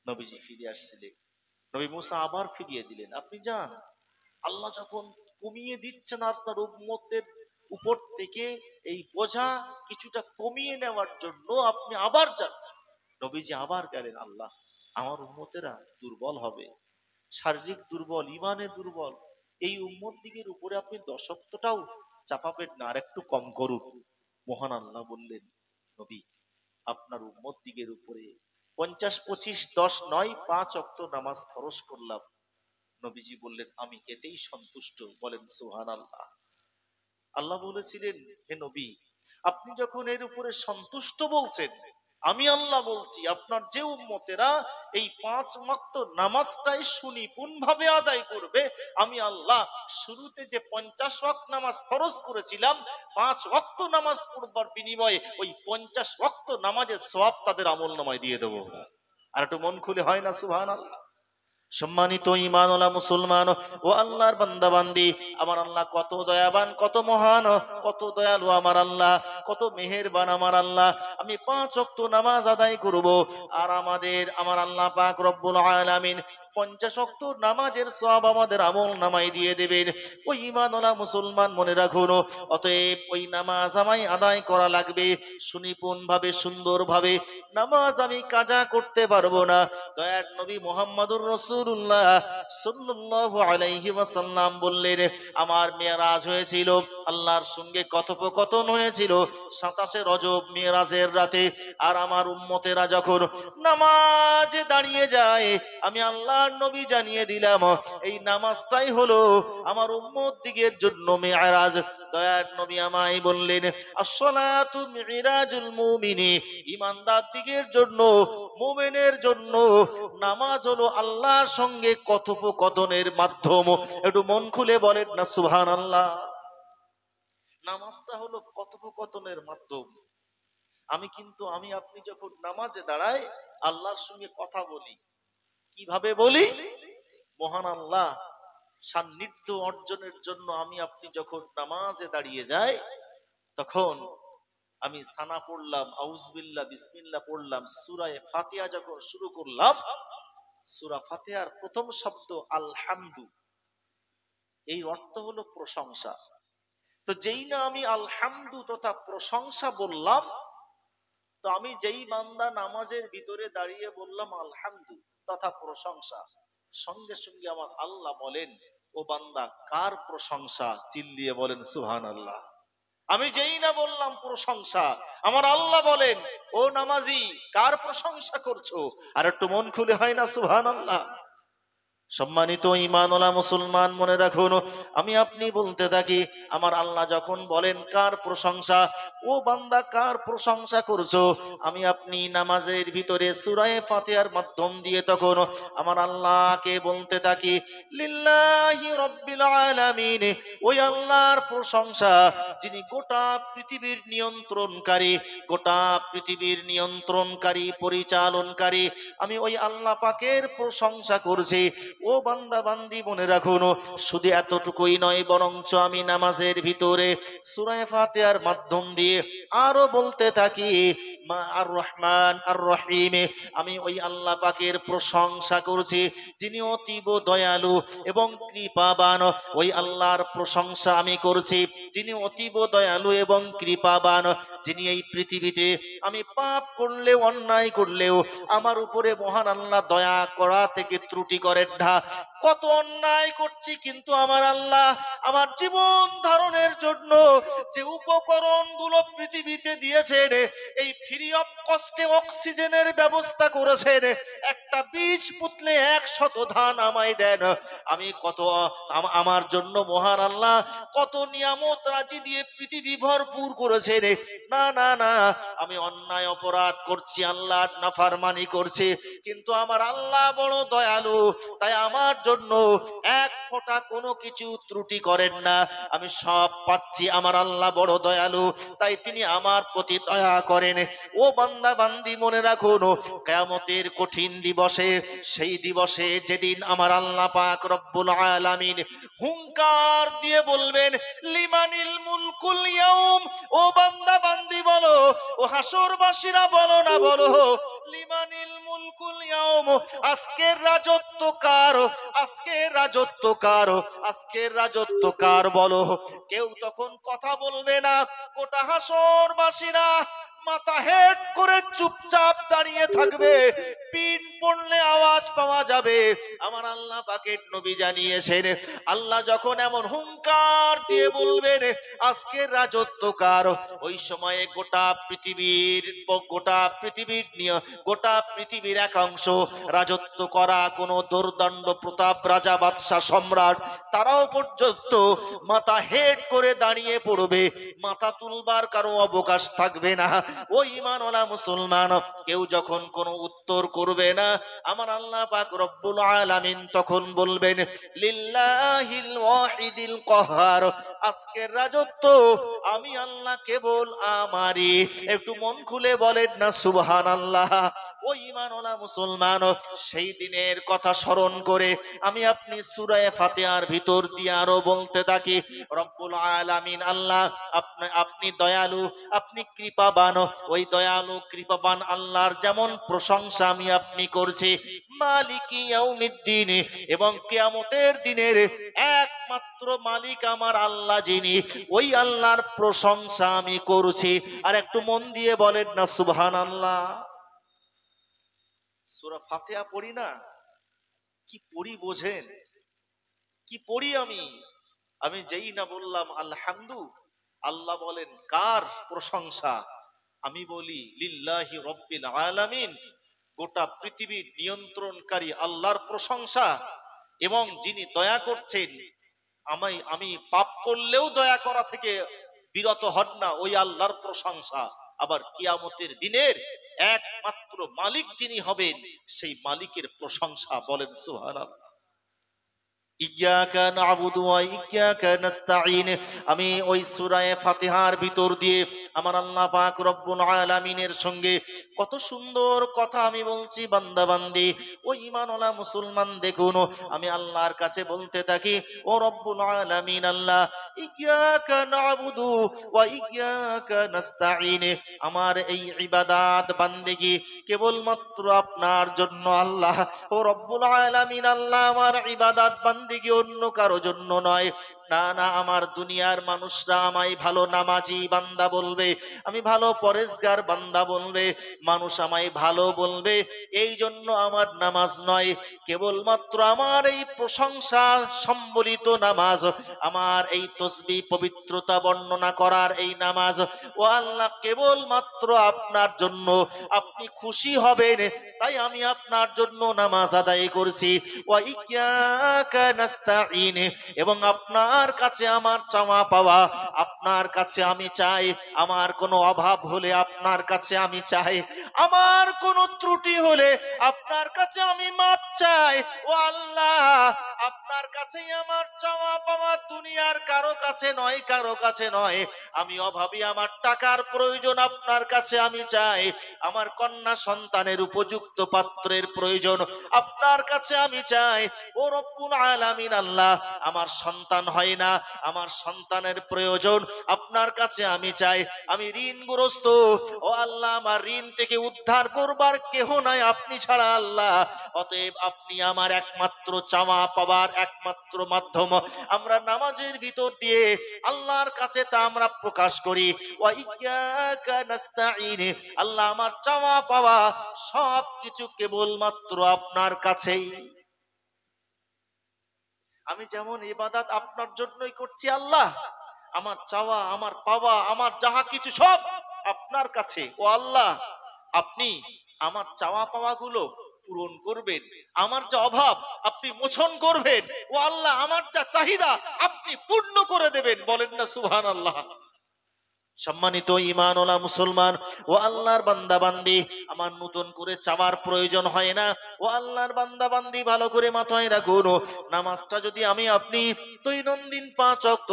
নবীজি ফিরে আসছিলেন, নবী মুসা আবার ফিরিয়ে দিলেন, আপনি যান। আল্লাহ যখন কমিয়ে দিচ্ছেন আপনার উম্মতের উপর থেকে এই বোঝা কিছুটা কমিয়ে নেওয়ার জন্য, আপনি আবার যান। নবীজি আবার গেলেন, আল্লাহ আমার উম্মতেরা দুর্বল হবে, শারীরিক দুর্বল, ইমানে দুর্বল, এই উম্মত দিগের উপরে আপনি 10 ওয়াক্তটাও চাপাবেন না, আর একটু কম করুন। মহান আল্লাহ বললেন, নবী আপনার উম্মত দিগের উপরে 50, 25, 10 নয়, 5 ওয়াক্ত নামাজ ফরজ করলাম। নবীজি বললেন, আমি এতেই সন্তুষ্ট। বলেন সুবহানাল্লাহ। আল্লাহ বলেছিলেন, হে নবী, আপনি যখন এর উপরে সন্তুষ্ট বলছেন, আমি আল্লাহ বলছি আপনার যে উম্মতেরা এই 5 ওয়াক্ত নামাজটাই সুনিপুণ ভাবে আদায় করবে, আমি আল্লাহ শুরুতে যে 50 ওয়াক্ত নামাজ ফরজ করেছিলাম, 5 ওয়াক্ত নামাজ পড়বার বিনিময়ে ওই 50 ওয়াক্ত নামাজের সওয়াব তাদের আমলনামায় দিয়ে দেবো। আর একটু মন খুলে হয় না সুবহানাল্লাহ? সম্মানিত ঈমানওয়ালা মুসলমান ও আল্লাহর বান্দা বান্দি, আমার আল্লাহ কত দয়াবান, কত মহান, কত দয়ালু আমার আল্লাহ, কত মেহেরবান আমার আল্লাহ। আমি 5 ওয়াক্ত নামাজ আদায় করব, আর আমার আল্লাহ পাক রব্বুল আলামিন 50 ওয়াক্ত নামাজের সওয়াব আমাদের আমল নামায় দিয়ে দেবেন। ওই ঈমানওয়ালা মুসলমান মনে রাখুন, অতএব ওই নামাজ আমায় আদায় করা লাগবে সুনিপুণ ভাবে, সুন্দর ভাবে। নামাজ আমি কাজা করতে পারবো না। দয়ার নবী মুহাম্মদুর রাসূল রাসূলুল্লাহ সাল্লাল্লাহু আলাইহি ওয়াসাল্লাম বললেন, আমার মেরাজ হয়েছিল, আল্লাহর সঙ্গে কথোপকথন হয়েছিল 27শে রজব মেরাজের রাতে। আর আমার উম্মতেরা যখন নামাজে দাঁড়িয়ে যায়, আমি আল্লাহর নবী জানিয়ে দিলাম এই নামাজটাই হলো আমার উম্মত দিগের জন্য মেরাজ। দয়ার নবী আমায় বললেন, আসসালাতু মিরাজুল মুমিনি, ঈমানদার দিগের জন্য, মুমিনের জন্য নামাজ হলো আল্লাহর সঙ্গে কথোপকথনের মাধ্যম। একটু মন খুলে বলেন না সুবহানাল্লাহ। নামাজটা হলো কথোপকথনের মাধ্যম। আমি আপনি যখন নামাজে দাঁড়াই আল্লাহর সঙ্গে কথা বলি। কিভাবে বলি? মহান আল্লাহ সান্নিধ্য অর্জনের জন্য আমি আপনি যখন নামাজে দাঁড়িয়ে যাই, তখন আমি সানা পড়লাম, আউযুবিল্লাহ বিসমিল্লাহ পড়লাম, সূরা ফাতিহা যখন শুরু করলাম, সূরা ফাতিহার প্রথম শব্দ আলহামদু, এই অর্থ হলো প্রশংসা। তো যেই না আমি আলহামদু তথা প্রশংসা বললাম, তো আমি যেই বান্দা নামাজের ভিতরে দাঁড়িয়ে বললাম আলহামদু তথা প্রশংসা, সঙ্গে সঙ্গে আমার আল্লাহ বলেন, ও বান্দা কার প্রশংসা? চিল্লিয়ে বলেন সুবহানাল্লাহ। আমি যেই না বললাম প্রশংসা, আমার আল্লাহ বলেন, ও নামাজি কার প্রশংসা করছো? আর একটু মন খুলে হয় না সুবহানাল্লাহ? সম্মানিত ঈমানওয়ালা মুসলমান, মনে রাখুন, আমি আপনি বলতে থাকি, আমার আল্লাহ যখন বলেন কার প্রশংসা, ও বান্দা কার প্রশংসা করছো, আমি আপনি নামাজের ভিতরে সূরা ফাতিহার মাধ্যম দিয়ে তখন আমার আল্লাহকে বলতে থাকি, লিল্লাহি রাব্বিল আলামিন, ওই আল্লাহর প্রশংসা যিনি গোটা পৃথিবীর নিয়ন্ত্রণকারী, গোটা পৃথিবীর নিয়ন্ত্রণকারী, পরিচালনকারী, আমি ওই আল্লাহ পাকের প্রশংসা করছি। ও বান্দা বান্দি, মনে রাখুন, শুধু এতটুকুই নয়, বরঞ্চ আমি নামাজের ভিতরে সূরা ফাতিহার মাধ্যম দিয়ে আরো বলতে থাকি, মা আর রহমান আর রহিম, আমি ওই আল্লাহ পাকের প্রশংসা করছি যিনি অতীব দয়ালু এবং কৃপাবান। ওই আল্লাহর প্রশংসা আমি করছি যিনি অতীব দয়ালু এবং কৃপাবান, যিনি এই পৃথিবীতে আমি পাপ করলেও, অন্যায় করলেও আমার উপরে মহান আল্লাহ দয়া করা থেকে ত্রুটি করেন না। কত অন্যায় করছি, কিন্তু আমার আল্লাহ আমার জীবন ধারণের জন্য যে উপকরণ গুলো পৃথিবীতে দিয়েছেন, এই ফ্রি অফ কস্টে অক্সিজেনের ব্যবস্থা করেছেন, একটা বীজ পুতলে 100 ধান আমায় দেন। আমি কত আমার জন্য মহান আল্লাহ কত নিয়ামত রাজি দিয়ে পৃথিবী ভরপুর করেছেন। না না না, আমি অন্যায় অপরাধ করছি, আল্লাহর নাফরমানি করছি, কিন্তু আমার আল্লাহ বড় দয়ালু, তাই আমার জন্য এক ফোঁটা কোনো কিছু ত্রুটি করেন না। আমি সব পাচ্ছি, আমার আল্লাহ বড় দয়ালু, তাই তিনি আমার প্রতি দয়া করেন। ও বান্দা বান্দি, মনে রাখুন, কিয়ামতের কঠিন দিবসে, সেই দিবসে যেদিন আমার আল্লাহ পাক রব্বুল আলামিন হুঙ্কার দিয়ে বলবেন, লিমানিল মুলকুল ইয়াউম, ও বান্দা বান্দি বলো, ও হাসরবাসীরা বলো না, বলো লিমানিল মুলকুল ইয়াউম, আজকের রাজত্ব কার? আজকের রাজত্ব কার? আজকের রাজত্ব কার বলো? কেউ তখন কথা বলবে না। গোটা হাসরবাসীরা মাথা হেট করে চুপচাপ দাঁড়িয়ে থাকবে, পিন পড়লে আওয়াজ পাওয়া যাবে। আমার আল্লাহ পাকের নবী জানিয়েছেন, আল্লাহ যখন এমন হুঙ্কার দিয়ে বলবেন আজকের রাজত্ব কার, ওই সময়ে গোটা পৃথিবীর একাংশ রাজত্ব করা কোন দুর্দণ্ড প্রতাপ রাজা বাদশাহ সম্রাট, তারাও পর্যন্ত মাথা হেট করে দাঁড়িয়ে পড়বে, মাথা তুলবার কারো অবকাশ থাকবে না। ও ঈমানওয়ালা মুসলমান, কেউ যখন কোনো উত্তর করবে না, আমার আল্লাহ পাক রব্বুল আলামিন তখন বলবেন, লিল্লাহিল ওয়াহিদিল কাহ্হার, আজকের রাজত্ব আমি আল্লাহ কেবল আমারই। একটু মন খুলে বলেন না সুবহানাল্লাহ। ও ঈমানওয়ালা মুসলমান, সেই দিনের কথা স্মরণ করে আমি আপনি সূরা ফাতিহার ভিতর দিয়ে আরো বলতে থাকি, রব্বুল আলামিন আল্লাহ আপনি দয়ালু, আপনি কৃপাবান। ওই দয়ালু কৃপাবান আল্লাহর যেমন প্রশংসা আমি আপনি করছি, মালিকি ইয়াউমিদ্দিন, এবং কিয়ামতের দিনের একমাত্র মালিক আমার আল্লাহ যিনি, ওই আল্লাহর প্রশংসা আমি করছি। আর একটু মন দিয়ে বলেন না সুবহানাল্লাহ। সূরা ফাতিহা পড়ি না, কি পড়ি বোঝেন? কি পড়ি আমি? আমি যেই না বললাম আলহামদু, আল্লাহ বলেন কার প্রশংসা? আমি বলি লিল্লাহি রব্বিল আলামিন, গোটা পৃথিবীর নিয়ন্ত্রণকারী আল্লাহর প্রশংসা। এবং যিনি দয়া করছেন, আমি পাপ করলেও দয়া করা থেকে বিরত হন না, ওই আল্লাহর প্রশংসা। আবার কিয়ামতের দিনের একমাত্র মালিক যিনি হবেন, সেই মালিকের প্রশংসা। বলেন সুবহানাল্লাহ। ইয়াকা নাবুদু ওয়া ইয়াকা নাস্তাঈন। আমি ওই সূরা ফাতিহার ভিতর দিয়ে আমার আল্লাহ পাক রব্বুল আলামিনের সঙ্গে কত সুন্দর কথা আমি বলছি বান্দা বান্দি। ও ঈমানওয়ালা মুসলমান দেখুন, আমি আল্লাহর কাছে বলতে থাকি, ও রব্বুল আলামিন আল্লাহ, ইয়াকা নাবুদু ওয়া ইয়াকা নাস্তাঈন। আমার এই ইবাদত বান্দেগি কেবলমাত্র আপনার জন্য আল্লাহ। ও রব্বুল আলামিন আল্লাহ, আমার ইবাদত বান্দেগি অন্য কারো জন্য নয়। না না, আমার দুনিয়ার মানুষরা আমায় ভালো নামাজি বান্দা বলবে, আমি ভালো পরেজগার বান্দা বলবে, মানুষ আমায় ভালো বলবে, এই জন্য আমার নামাজ নয়। কেবলমাত্র আমার এই প্রশংসা সম্বলিত নামাজ, আমার এই তসবিহ পবিত্রতা বর্ণনা করার এই নামাজ, ও আল্লাহ কেবলমাত্র আপনার জন্য। আপনি খুশি হবেন তাই আমি আপনার জন্য নামাজ আদায় করছি। ওয়া ইয়াকা নাস্তাঈন, এবং আপনার কাছে আমার চাওয়া পাওয়া, আপনার কাছে আমি চাই। আমার কোনো অভাব হলে আপনার কাছে আমি চাই, আমার কোনো ত্রুটি হলে আপনার কাছে আমি মাপ চাই। ও আল্লাহ, আপনার কাছেই আমার চাওয়া পাওয়া, দুনিয়ার কারো কাছে নয়, কারো কাছে নয়। আমি অভাবী, আমার টাকার প্রয়োজন, আপনার কাছে আমি চাই। আমার কন্যা সন্তানের উপযুক্ত পাত্রের প্রয়োজন, আপনার কাছে আমি চাই। ও রব্বুল আলামিন আল্লাহ, আমার সন্তান হয় না, আমার সন্তানের প্রয়োজন, আপনার কাছে আমি চাই। আমি ঋণগ্রস্ত, ও আল্লাহ, আমার ঋণ থেকে উদ্ধার করবার কেহ নাই আপনি ছাড়া আল্লাহ। অতএব আপনি আমার একমাত্র চাওয়া পাওয়ার একমাত্র মাধ্যম। আমরা নামাজের ভিতর দিয়ে আল্লাহর কাছে তা আমরা প্রকাশ করি। ওয়া ইয়াকা নাস্তাঈন, আল্লাহ আমার চাওয়া পাওয়া সব কিছু কেবলমাত্র আপনার কাছেই। আমি যেমন ইবাদত আপনার জন্যই করছি আল্লাহ, আমার চাওয়া, আমার পাওয়া, আমার যাহা কিছু সব আপনার কাছে। ও আল্লাহ, আপনি আমার চাওয়া পাওয়া গুলো পূরণ করবেন, আমার যা অভাব আপনি মোচন করবেন। ও আল্লাহ, আমার যা চাহিদা আপনি পূর্ণ করে দেবেন। বলেন না সুবহানাল্লাহ। সম্মানিত ঈমানওয়ালা মুসলমান ও আল্লাহর বান্দা বান্দি, আমার নতুন করে চাওয়ার প্রয়োজন হয় না। ও আল্লাহর বান্দা বান্দি, ভালো করে মাথায় রাখুন, নামাজটা যদি আমি আপনি দৈনন্দিন 5 ওয়াক্ত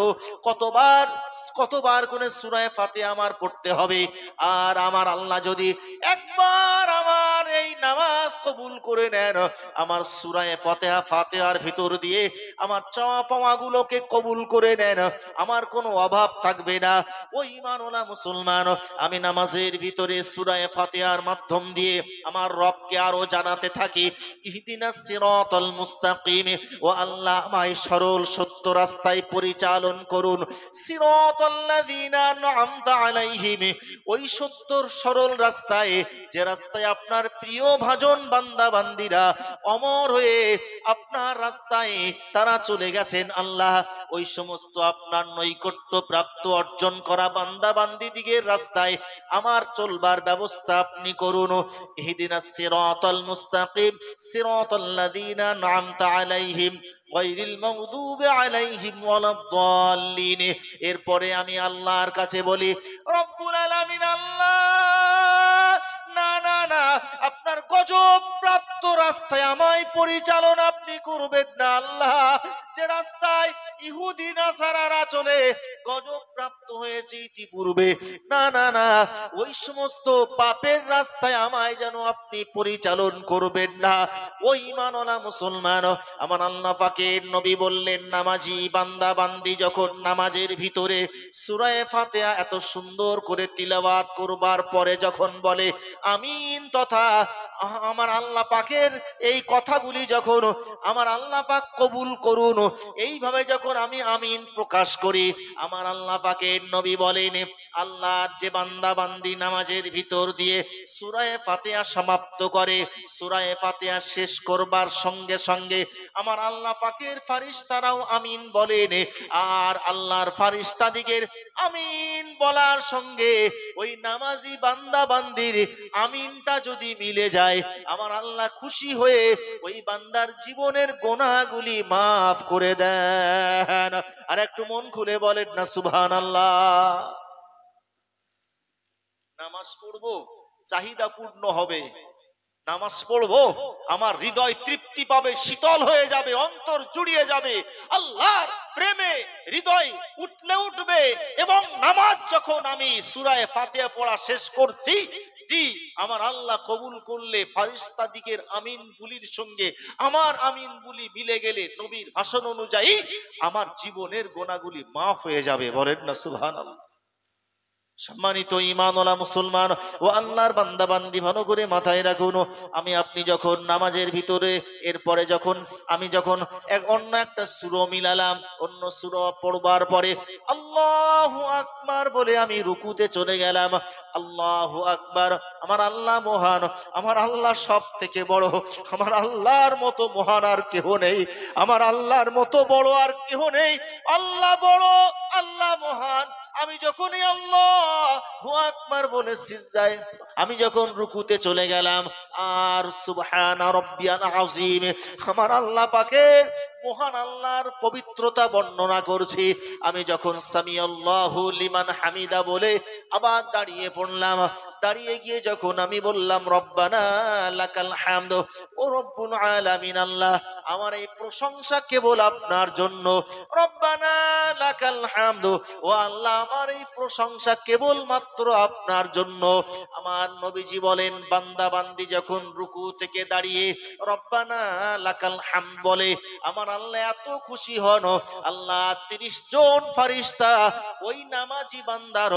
কতবার করে সূরা ফাতিহা আমার পড়তে হবে। আর আমার আল্লাহ যদি একবার আমার এই নামাজ কবুল করে নেন, আমার সূরা ফাতিহার ভিতর দিয়ে আমার চাওয়া পাওয়া গুলোকে কবুল করে নেন, আমার কোনো অভাব থাকবে না। ওই ঈমানওয়ালা মুসলমান, আমি নামাজের ভিতরে সূরা ফাতিহার মাধ্যম দিয়ে আমার রবকে আরো জানাতে থাকি, ইহদিনাস সিরাতাল মুস্তাকিম। ও আল্লাহ, আমায় সরল সত্য রাস্তায় পরিচালন করুন। সিরাতাল্লাযীনা আন'আমতা আলাইহিম, ওই সত্য সরল রাস্তায়, যে রাস্তায় আপনার প্রিয় ভাজন বান্দা বান্দিরা অমর হয়ে আপনার রাস্তায় তারা চলে গেছেন আল্লাহ। ওই সমস্ত আপনার নৈকট্য প্রাপ্ত অর্জন করা বান্দা বান্দি দিগের রাস্তায় আমার চলবার ব্যবস্থা আপনি করুন। ইহদিনাস সিরাতাল মুস্তাকিম সিরাতাল্লাযীনা আন'আমতা আলাইহিম গায়রিল মাগদুবি আলাইহিম ওয়ালাদ-দাল্লিন। এরপরে আমি আল্লাহর কাছে বলি, রব্বুল আলামিন আল্লাহ, না না না, আপনার গজব প্রাপ্ত রাস্তায় আমায় পরিচালনা আপনি করবেন না আল্লাহ। যে রাস্তায় ইহুদি নাসারারা চলে গজব প্রাপ্ত হয়েছে ইতিপূর্বে, না না না, ওই সমস্ত পাপের রাস্তায় আমায় যেন আপনি পরিচালন করবেন না। ওই ঈমানওয়ালা মুসলমান, আমার আল্লাহ পাকের নবী বললেন, নামাজি বান্দা বান্দি যখন নামাজের ভিতরে সূরা ফাতিহা এত সুন্দর করে তিলাওয়াত করবার পরে যখন বলে আমিন তথা আমার আল্লাহ পাকের এই কথাগুলি যখন আমার আল্লাহ পাক কবুল করুন, এইভাবে যখন আমি আমিন প্রকাশ করি, আমার আল্লাহ পাকের নবী বলেন, আল্লাহর যে বান্দা বান্দি নামাজের ভিতর দিয়ে সূরা ফাতিহা সমাপ্ত করে, সূরা ফাতিহা শেষ করবার সঙ্গে সঙ্গে আমার আল্লাহ পাকের ফারিস্তারাও আমিন বলেন। আর আল্লাহর ফারিস্তাদিগের আমিন বলার সঙ্গে ওই নামাজি বান্দা বান্দির আমিনটা যদি মিলে যায়, আমার আল্লাহ খুশি হয়ে ওই বান্দার জীবনের গুনাহগুলি মাফ করে দেন। আর একটু মন খুলে বলেন না সুবহানাল্লাহ। নামাজ পড়বো, চাহিদা পূর্ণ হবে। নামাজ পড়বো, আমার হৃদয় তৃপ্তি পাবে, শীতল হয়ে যাবে, অন্তর জুড়িয়ে যাবে, আল্লাহর প্রেমে হৃদয় উঠলে উঠবে। এবং নামাজ যখন আমি সূরা ফাতিহা পড়া শেষ করছি, জি আমার আল্লাহ কবুল করলে ফারিস্তাদিগের আমিন বুলির সঙ্গে আমার আমিন বুলি মিলে গেলে নবীর ভাষণ অনুযায়ী আমার জীবনের গুনাহগুলি মাফ হয়ে যাবে। বলেন না সুবহানাল্লাহ। সম্মানিত ঈমানওয়ালা মুসলমান ও আল্লাহর বান্দা বান্দি, ভালো করে মাথায় রাখুন, আমি আপনি যখন নামাজের ভিতরে এরপরে যখন আমি যখন অন্য একটা সূরা মিলালাম, অন্য সূরা পড়বার পরে আল্লাহু আকবার বলে আমি রুকুতে চলে গেলাম। আল্লাহু আকবার, আমার আল্লাহ মহান, আমার আল্লাহ সব থেকে বড়, আমার আল্লাহর মতো মহান আর কেহ নেই, আমার আল্লাহর মতো বড় আর কেহ নেই। আল্লাহ বড়, আল্লাহ মহান। আমি যখনই আল্লাহু আকবার বলে সিজদায় আমি যখন রুকুতে চলে গেলাম, আর সুবহানা রাব্বিয়াল আযীম, আমার আল্লাহ পাকের মহান আল্লাহর পবিত্রতা বর্ণনা করছি। আমি যখন সামিআল্লাহু লিমান হামিদা বলে আবার দাঁড়িয়ে পড়লাম, দাঁড়িয়ে গিয়ে যখন আমি বললাম রব্বানা লাকাল হামদ, ও রব্বুল আলামিন, আল্লাহ আমার এই প্রশংসা কেবল আপনার জন্য, রব্বানা লাকাল হামদ, ও আল্লাহ আমার এই প্রশংসা কেবল মাত্র আপনার জন্য। আমার নবীজি বলেন, বান্দা বান্দি যখন রুকু থেকে দাঁড়িয়ে রব্বানা লাকাল হামদ বলে, আমার আল্লাহ এত খুশি হন, আল্লাহ 30 জন ফারিস্তা ওই নামাজি বান্দার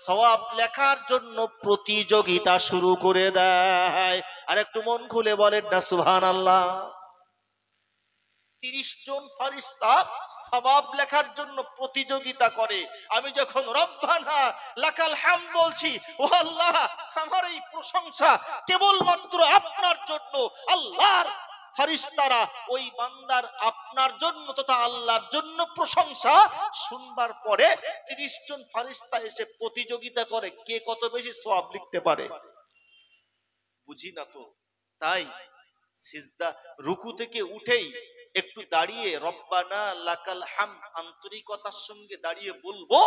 সওয়াব লেখার জন্য প্রতিযোগিতা শুরু করে দেয়। আর একটু মন খুলে বলেন না সুবহানাল্লাহ। 30 জন ফারিস্তা সওয়াব লেখার জন্য প্রতিযোগিতা করে। আমি যখন রব্বানা লাকাল হামদ বলছি, ও আল্লাহ আমার এই প্রশংসা কেবলমাত্র আপনার জন্য, আল্লাহর ফারিস্তারা ওই বান্দার আপনার জন্য তথা আল্লাহর জন্য প্রশংসা শুনবার পরে 30 জন ফারিস্তা এসে প্রতিযোগিতা করে কে কত বেশি সওয়াব লিখতে পারে। বুঝি না তো। তাই সিজদা রুকু থেকে উঠেই একটু দাঁড়িয়ে রব্বানা লাকাল হামদ আন্তরিকতার সঙ্গে দাঁড়িয়ে বলবো।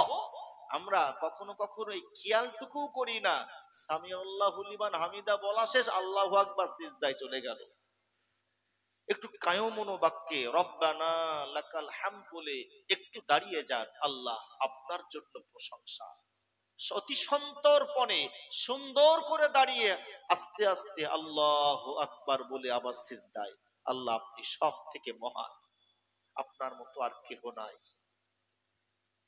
আমরা কখনো কখনো এই খেয়ালটুকু করি না, সামিআল্লাহু লিমান হামিদা বলা শেষ, আল্লাহু আকবার, সিজদায় চলে গেল। একটু কায়মনো বাক্যে রব্বানা লাকাল হামদ বলে একটু দাঁড়িয়ে যান, আল্লাহ আপনার জন্য প্রশংসা। অতি সন্তর্পণে সুন্দর করে দাঁড়িয়ে আস্তে আস্তে আল্লাহু আকবার বলে আবার সিজদায়। আল্লাহ আপনি সব থেকে মহান, আপনার মতো আর কেহ নাই।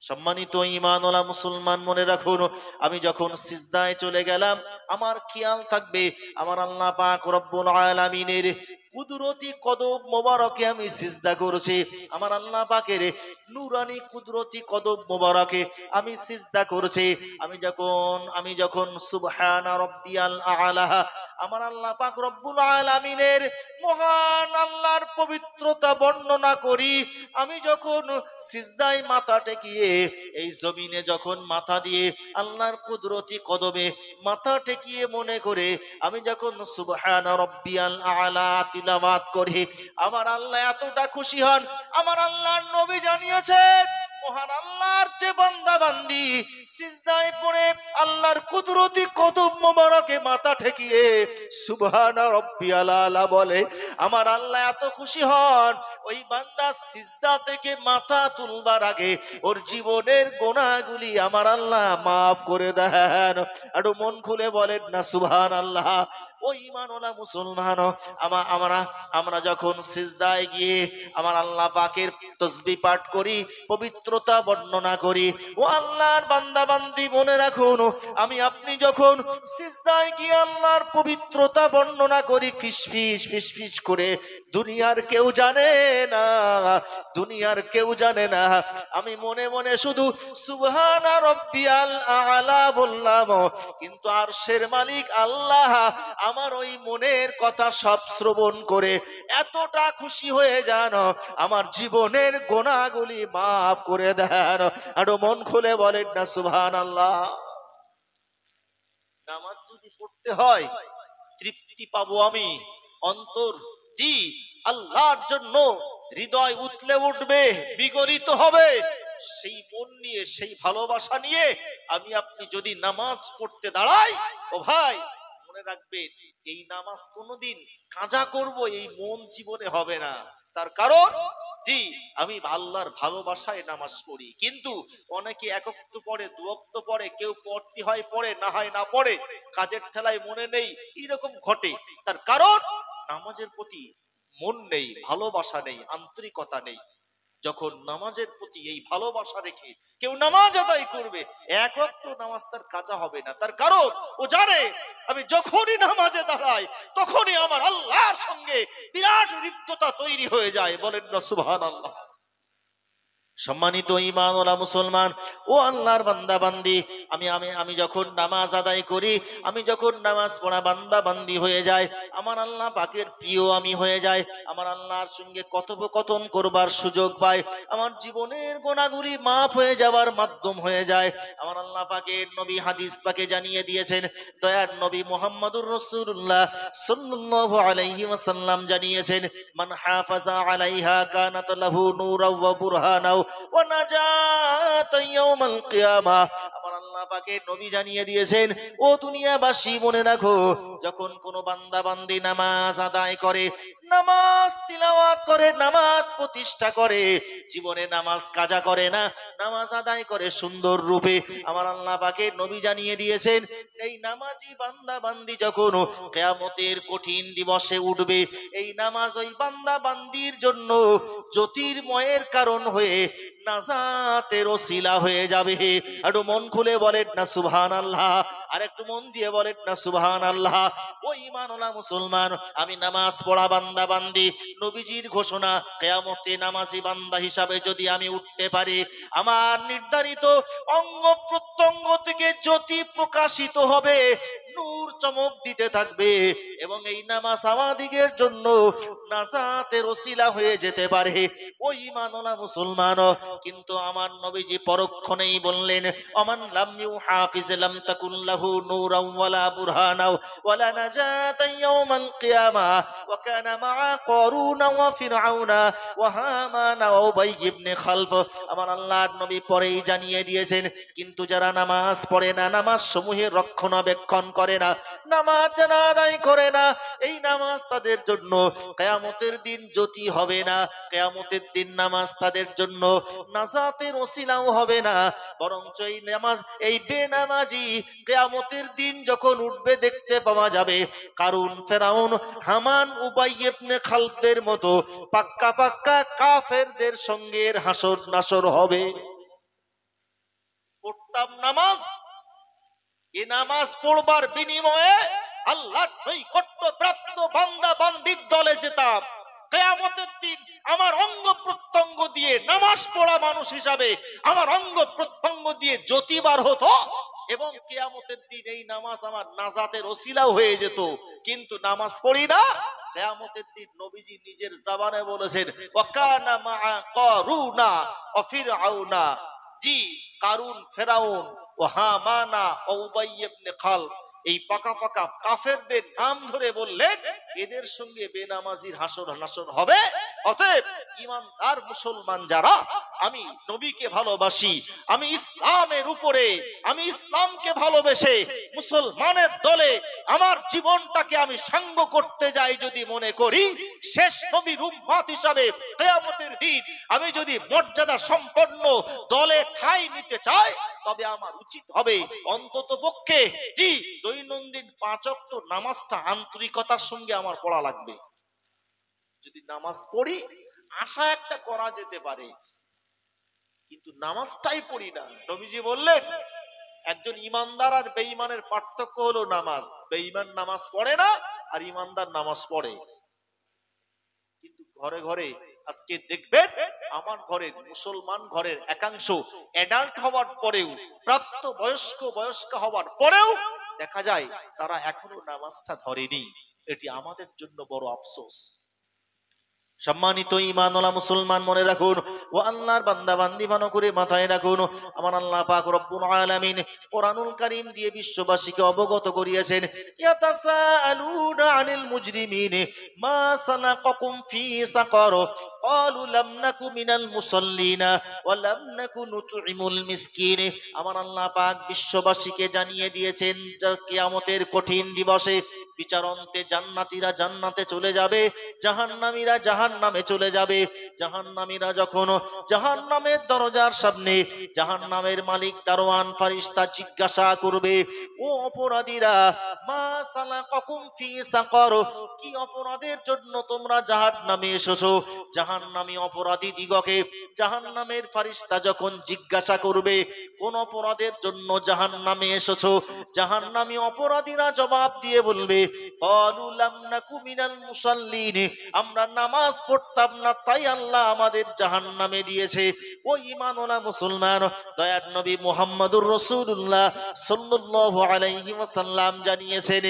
সম্মানিত ঈমানওয়ালা মুসলমান, মনে রাখুন, আমি যখন সিজদায় চলে গেলাম, আমার খেয়াল থাকবে আমার আল্লাহ পাক রব্বুল আলামিনের কুদরতি কদম মোবারকে আমি সিজদা করেছি। আমার আল্লাহ পাকের নূরানি কুদরতি কদম মোবারকে আমি সিজদা করেছি। আমি যখন সুবহানা রাব্বিয়াল আ'লা, আমার আল্লাহ পাক রব্বুল আলামিনের মহান আল্লাহর পবিত্রতা বর্ণনা করি, আমি যখন সিজদায় মাথা টেকিয়ে এই জমিনে যখন মাথা দিয়ে আল্লাহর কুদরতি কদমে মাথা টেকিয়ে মনে করে আমি যখন সুবহানা রাব্বিয়াল আ'লা তিলাওয়াত করি, আমার আল্লাহ এতটা খুশি হন। আমার আল্লাহর নবী জানিয়েছেন, মহান আল্লাহর যে বান্দা বান্দি সিজদায় পড়ে আল্লাহর কুদরতি কদম মোবারকে মাথা ঠেকিয়ে সুবহানা রাব্বিয়াল আ'লা বলে, আমার আল্লাহ এত খুশি হন, ওই বান্দা সিজদা থেকে মাথা তুলবার আগে ওর জীবনের গুনাহগুলি আমার আল্লাহ মাফ করে দেন। একটু মন খুলে বলেন না সুবহানাল্লাহ। ও ঈমানওয়ালা মুসলমান, আমরা যখন সিজদায় গিয়ে আমার আল্লাহ পাকের তাসবিহ পাঠ করি, পবিত্র পবিত্রতা বর্ণনা করি। ও আল্লাহর বান্দা বান্দি মনে রাখুন, আমি আপনি যখন সিজদায় গিয়ে আল্লাহর পবিত্রতা বর্ণনা করি ফিসফিস ফিসফিস করে, দুনিয়ার কেউ জানে না, দুনিয়ার কেউ জানে না, আমি মনে মনে শুধু সুবহানা রব্বিয়াল আলা বললাম, কিন্তু আরশের মালিক আল্লাহ আমার ওই মনের কথা সব শ্রবণ করে এতটা খুশি হয়ে যান, আমার জীবনের গোনাগুলি মাফ করে দেন। আরো মন খুলে বলেন না সুবহানাল্লাহ। নামাজ যদি পড়তে হয় তৃপ্তি পাবো আমি, অন্তর জি আল্লাহর জন্য হৃদয় উতলে উঠবে, বিগলিত হবে, সেই মন নিয়ে সেই ভালোবাসা নিয়ে আমি আপনি যদি নামাজ পড়তে দাঁড়াই, ও ভাই মনে রাখবেন এই নামাজ কোনোদিন কাজা করব এই মন জীবনে হবে না। তার কারণ জি আমি আল্লাহর ভালোবাসায় নামাজ পড়ি। কিন্তু অনেকে এক ওয়াক্ত পড়ে, দু ওয়াক্ত পড়ে, কেউ পড়তে হয় পড়ে, না হয় না পড়ে, কাজের ঠেলায় মনে নেই, এরকম ঘটে। তার কারণ নামাজের প্রতি মন নেই, ভালোবাসা নেই, আন্তরিকতা নেই। যখন নামাজের প্রতি এই ভালোবাসা রেখে কেউ নামাজ আদায় করবে, এক ওয়াক্ত নামাজ তার কাজা হবে না। তার কারণ ও জানে আমি যখনই নামাজে দাঁড়াই তখনই আমার আল্লাহর সঙ্গে বিরাট হৃদ্যতা তৈরি হয়ে যায়। বলেন না সুবহানাল্লাহ। সম্মানিত ঈমানওয়ালা মুসলমান ও আল্লাহর বান্দা বান্দি, আমি যখন নামাজ আদায় করি, আমি যখন নামাজ পড়া বান্দা বান্দি হয়ে যায়, আমার আল্লাহ পাকের প্রিয় আমি হয়ে যায়, আমার আল্লাহর সঙ্গে কথোপকথন করবার সুযোগ পাই, আমার জীবনের গুনাহগুলি মাফ হয়ে যাওয়ার মাধ্যম হয়ে যায়। আমার আল্লাহ পাকের নবী হাদিস পাকে জানিয়ে দিয়েছেন, দয়ার নবী মুহাম্মদুর রাসূলুল্লাহ সাল্লাল্লাহু আলাইহি ওয়াসাল্লাম জানিয়েছেন, মান হাফাজা আলাইহা কানাত লাহু নূরাও ওয়া বুরহানাও ওয়া নাজাতান ইয়াউমাল কিয়ামা। আমার আল্লাহ পাকের নবী জানিয়ে দিয়েছেন, ও দুনিয়াবাসী মনে রাখো, যখন কোনো বান্দা বান্দি নামাজ আদায় করে, নামাজ তিলাওয়াত করে, নামাজ প্রতিষ্ঠা করে, জীবনে নামাজ কাজা করে না, নামাজ আদায় করে সুন্দর রূপে, আমার আল্লাহ পাকের নবী জানিয়ে দিয়েছেন, এই নামাজি বান্দা বান্দি যখন কিয়ামতের কঠিন দিবসে উঠবে, এই নামাজ ওই বান্দা বান্দির জন্য জ্যোতির্ময়ের কারণ হয়ে নাজাতের ওসিলা হয়ে যাবে। একটু মন খুলে বলেন না সুবহানাল্লাহ, আর একটু মন দিয়ে বলেন না সুবহানাল্লাহ। ও ঈমানওয়ালা মুসলমান, আমি নামাজ পড়া বান্দা বান্দি, নবীজির ঘোষণা, কিয়ামতে নামাজি বান্দা হিসাবে যদি আমি উঠতে পারি, আমার নির্ধারিত অঙ্গ প্রত্যঙ্গ থেকে জ্যোতি প্রকাশিত হবে, নূর চমক দিতে থাকবে, এবং এই নামাজ আমাদিগের জন্য নাজাতের ওসিলা হয়ে যেতে পারে। ও ঈমানওয়ালা মুসলমান, কিন্তু আমার নবীজি পরক্ষণেই বললেন, আমান লাম ইউহাফিজ লাম তাকুন লাহু নূরাও ওয়ালা বুরহানাও ওয়ালা নাজাতান ইয়াউমাল কিয়ামা ওয়া কানা মা কারুন ওয়া ফিরআউনা ওয়া হামান ওয়া উবাই ইবনে খালফ। আমার আল্লাহর নবী পরেই জানিয়ে দিয়েছেন, কিন্তু যারা নামাজ পড়ে না, নামাজ সমূহের রক্ষণাবেক্ষণ করে না, নামাজ যারা আদায় করে না, এই নামাজ তাদের জন্য কিয়ামতের দিন জ্যোতি হবে না, কিয়ামতের দিন নামাজ তাদের জন্য নাজাতের ওসিলাও হবে না, বরঞ্চ এই নামাজ, এই বেনামাজি কিয়ামতের দিন যখন উঠবে দেখতে পাওয়া যাবে কারুন, ফেরাউন, হামান, উবাই ইবনে খালফদের মতো পাক্কা পাক্কা কাফেরদের সঙ্গে হাসর নাসর হবে। পড়তাম নামাজ, এই নামাজ পড়বার বিনিময়ে আল্লাহর নৈকট্য প্রাপ্ত বান্দা বান্দির দলে যেতাম। কিয়ামতের দিন আমার অঙ্গ প্রত্যঙ্গ দিয়ে নামাজ পড়া মানুষ হিসাবে আমার অঙ্গ প্রত্যঙ্গ দিয়ে জ্যোতি বার হতো, এবং কিয়ামতের দিন এই নামাজ আমার নাজাতের ওসিলাও হয়ে যেত। কিন্তু নামাজ পড়ি না, কিয়ামতের দিন নবীজি নিজের জবানে বলেছেন, ওয়াকানা মা কারুনা ওয়া ফিরআউনা, জি কারুন, ফেরাউন ও হামানা ও উবাই ইবনে খালফ, এই পাকা পাকা কাফেরদের নাম ধরে বললেন, এদের সঙ্গে বেনামাজির হাসর নাসর হবে। অতএব ঈমানদার মুসলমান যারা, আমি নবীকে ভালোবাসি, আমি ইসলামের উপরে, আমি ইসলামকে ভালোবেসে মুসলমানের দলে আমার জীবনটাকে আমি সাঙ্গ করতে যাই, যদি মনে করি শেষ নবীর উম্মত হিসাবে কিয়ামতের দিন আমি যদি মর্যাদা সম্পন্ন দলে ঠাঁই নিতে চাই, তবে আমার উচিত হবে অন্তত পক্ষে জি দৈনন্দিন 5 ওয়াক্ত নামাজটা আন্তরিকতার সঙ্গে আমার পড়া লাগবে। যদি নামাজ পড়ি, আশা একটা করা যেতে পারে কিন্তু নামাজটাই পড়ি না। নবীজি বললেন একজন ইমানদার আর বেঈমানের পার্থক্য হলো নামাজ। বেঈমান নামাজ পড়ে না আর ইমানদার নামাজ পড়ে। কিন্তু ঘরে ঘরে আজকে দেখবেন আমার ঘরের মুসলমান ঘরের একাংশ অ্যাডাল্ট হওয়ার পরেও, প্রাপ্ত বয়স্কা হওয়ার পরেও দেখা যায় তারা এখনো নামাজটা ধরেনি। এটি আমাদের জন্য বড় আফসোস। সম্মানিত ঈমানওয়ালা মুসলমান মনে রাখুন ও আল্লাহর বান্দা বান্দি ভালো করে মাথায় রাখুন, আমার আল্লাহ পাক রব্বুল আলামিন কোরআনুল কারীম দিয়ে বিশ্ববাসীকে অবগত করিয়েছেন, ইয়াতাসাআলুনা আনিল মুজরিমিন মা সালাকাকুম ফি সাকার ক্বালু লাম নাকু মিনাল মুসাল্লিনা ওয়া লাম নাকু নুতঈমুল মিসকিন। আমার আল্লাহ পাক বিশ্ববাসীকে জানিয়ে দিয়েছেন যে কিয়ামতের কঠিন দিবসে বিচারান্তে জান্নাতীরা জান্নাতে চলে যাবে, জাহান্নামীরা জাহান্নামে চলে যাবে। জাহান্নামীরা যখন জাহান্নামের দরজার সামনে জাহান্নামের মালিক দারোয়ান ফেরেশতা জিজ্ঞাসা করবে, ও অপরাধীরা, মা সালাকাকুম ফি সাকার, কি অপরাধের জন্য তোমরা জাহান্নামে এসেছো? জাহান্নামী অপরাধী দিগকে জাহান্নামের ফেরেশতা যখন জিজ্ঞাসা করবে কোন অপরাধের জন্য জাহান্নামে এসেছো, জাহান্নামী অপরাধীরা জবাব দিয়ে বলবে, ক্বালু লাম নাকু মিনাল মুসাল্লিন, আমরা নামাজ পড়তাম না তাই আল্লাহ আমাদের জাহান্নামে দিয়েছে। ও ঈমানওয়ালা মুসলমান, দয়ার নবী মুহাম্মদুর রাসূলুল্লাহ সাল্লাল্লাহু আলাইহি ওয়াসাল্লাম জানিয়েছেন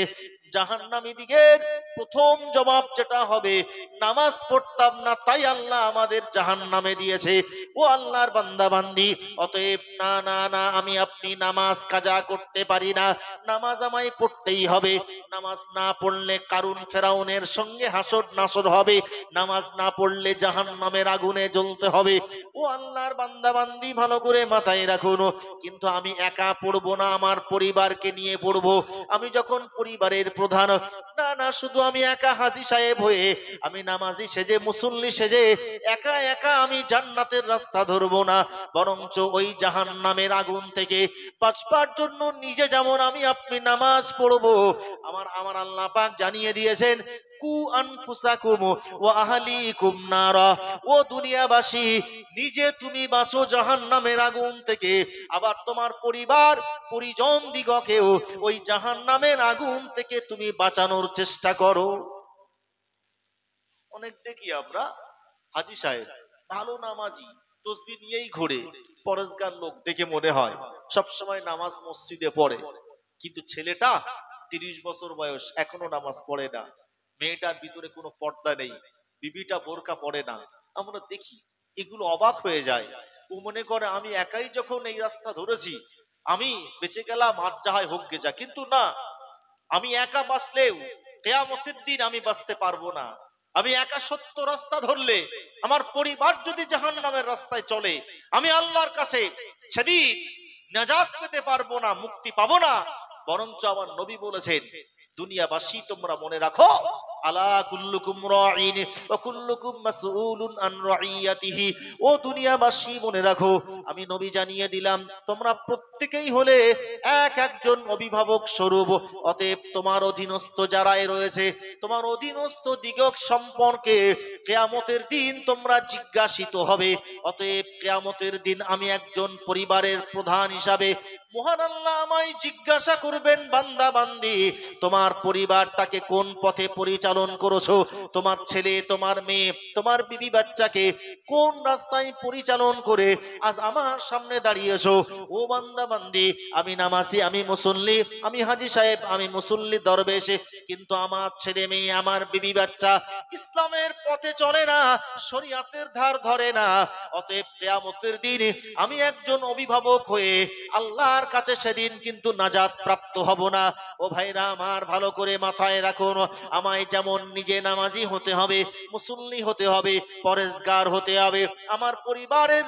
জাহান্নামীদের প্রথম জবাব যেটা হবে, নামাজ পড়তাম না তাই আল্লাহ আমাদের জাহান্নামে দিয়েছে। ও আল্লাহর বান্দা বান্দি, অতএব না না না, আমি আপনি নামাজ কাজা করতে পারি না, নামাজ আমায় পড়তেই হবে। নামাজ না পড়লে কারুন ফেরাউনের সঙ্গে হাসর নাসর হবে, নামাজ না পড়লে জাহান্নামের আগুনে জ্বলতে হবে। ও আল্লাহর বান্দা বান্দি ভালো করে মাথায় রাখুন, কিন্তু আমি একা পড়বো না, আমার পরিবারকে নিয়ে পড়বো। আমি যখন পরিবারের প্রধান, না না, শুধু আমি একা হাজী সাহেব হয়ে, আমি নামাজি সেজে, মুসল্লি সেজে একা একা আমি জান্নাতের রাস্তা ধরবো না, বরঞ্চ ওই জাহান্নামের আগুন থেকে বাঁচবার জন্য নিজে যেমন আমি আপনি নামাজ পড়বো। আমার আল্লাহ পাক জানিয়ে দিয়েছেন, কু আনফুসাকুম ওয়া আহলিকুম নারা, ও দুনিয়াবাসী, নিজে তুমি বাঁচো জাহান্নামের আগুন থেকে, আবার তোমার পরিবার পরিজন দিগকেও ওই জাহান্নামের আগুন থেকে তুমি বাঁচানোর চেষ্টা করো। অনেক দেখি আমরা হাজী সাহেব ভালো নামাজি, তসবিহ নিয়েই ঘোরে, পরেশগার লোক দেখে মনে হয় সবসময় নামাজ মসজিদে পড়ে, কিন্তু ছেলেটা 30 বছর বয়স এখনো নামাজ পড়ে না, মেয়েটার ভিতরে কোনো পর্দা নেই, বিবিটা বোরকা পড়ে না। আমরা দেখি, এগুলো অবাক হয়ে যায়। ও মনে করে আমি একাই যখন এই রাস্তা ধরেছি আমি বেঁচে গেলাম, আর যাহাই হোক গে যা। কিন্তু না, আমি একা বাঁচলেও কিয়ামতের দিন আমি বাঁচতে পারবো না। আমি একা সত্য রাস্তা ধরলে আমার পরিবার যদি জাহান্নামের রাস্তায় চলে, আমি আল্লাহর কাছে সেদিন নাজাত পেতে পারবো না, মুক্তি পাবো না। বরঞ্চ আমার নবী বলেছেন, দুনিয়াবাসী তোমরা মনে রাখো, আলা কুল্লুকুম রাঈন ওয়া কুল্লুকুম মাসউলুন আন রাইয়াতিহি, ও দুনিয়াবাসী মনে রাখো, আমি নবী জানিয়ে দিলাম তোমরা প্রত্যেকেই হলে এক একজন অভিভাবক স্বরূপ। অতএব তোমার অধীনস্থ যারাই রয়েছে, তোমার অধীনস্থ দিগক সম্পর্কে কিয়ামতের দিন তোমরা জিজ্ঞাসিত হবে। অতএব কিয়ামতের দিন আমি একজন পরিবারের প্রধান হিসাবে মহান আল্লাহ আমায় জিজ্ঞাসা করবেন, বান্দা বান্দি, তোমার পরিবারটাকে কোন পথে পরিচালন করেছো? তোমার ছেলে, তোমার মেয়ে, তোমার বিবি বাচ্চাকে কোন রাস্তায় পরিচালন করে আজ আমার সামনে দাঁড়িয়েছো? ও বান্দা বান্দি, আমি নামাজি, আমি মুসল্লি, আমি হাজী সাহেব, আমি মুসল্লি দরবেশে, কিন্তু আমার ছেলে মেয়ে, আমার বিবি বাচ্চা ইসলামের পথে চলে না, শরীয়তের ধার ধরে না। অতএব কিয়ামতের দিন আমি একজন অভিভাবক হয়ে আল্লাহর কাছে সেদিন কিন্তু নাজাত প্রাপ্ত হব না। ও ভাইরা আমার, ভালো করে মাথায় রাখুন, আমায় যেমন নিজে নামাজি হতে হবে, মুসল্লি হতে হবে, পরেশগার হতে হবে, আমার পরিবারের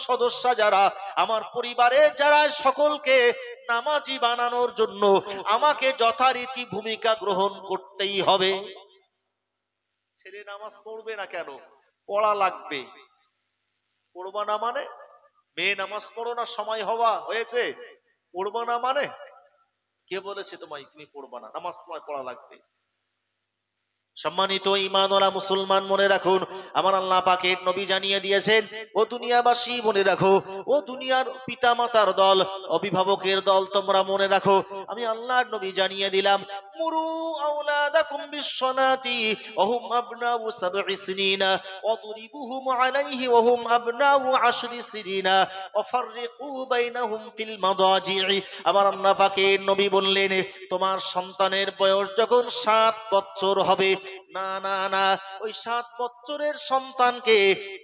সদস্যা যারা, আমার পরিবারের যারা, সকলকে নামাজি বানানোর জন্য আমাকে যথারীতি ভূমিকা গ্রহণ করতেই হবে। ছেলে নামাজ পড়বে না কেন? পড়া লাগবে। পড়বা না মানে? মেয়ে নামাজ পড়ো না, সময় হয়েছে, পড়বা না মানে? কে বলেছে তোমায় তুমি পড়বা না? নামাজ তোমায় পড়া লাগবে। সম্মানিত ঈমানওয়ালা মুসলমান মনে রাখুন, আমার আল্লাহ পাকের নবী জানিয়ে দিয়েছেন, ও দুনিয়াবাসী মনে রাখো, ও দুনিয়ার পিতামাতার দল, অভিভাবকের দল, তোমরা মনে রাখো, আমি আল্লাহর নবী জানিয়ে দিলাম, মুরু আওলাদাকুম বিসসালাতি ওয়া হুম আবনাউ সাবঈ সিনিনা ওয়া দুরিবুহুম আলাইহি ওয়া হুম আবনাউ আশরি সিনিনা ওয়া ফাররিকু বাইনাহুম ফিল মাদাজি'i। আমার আল্লাহ পাকের নবী বললেন, তোমার সন্তানের বয়স যখন 7 বছর হবে, না না না, ওই 7 বছরের সন্তানকে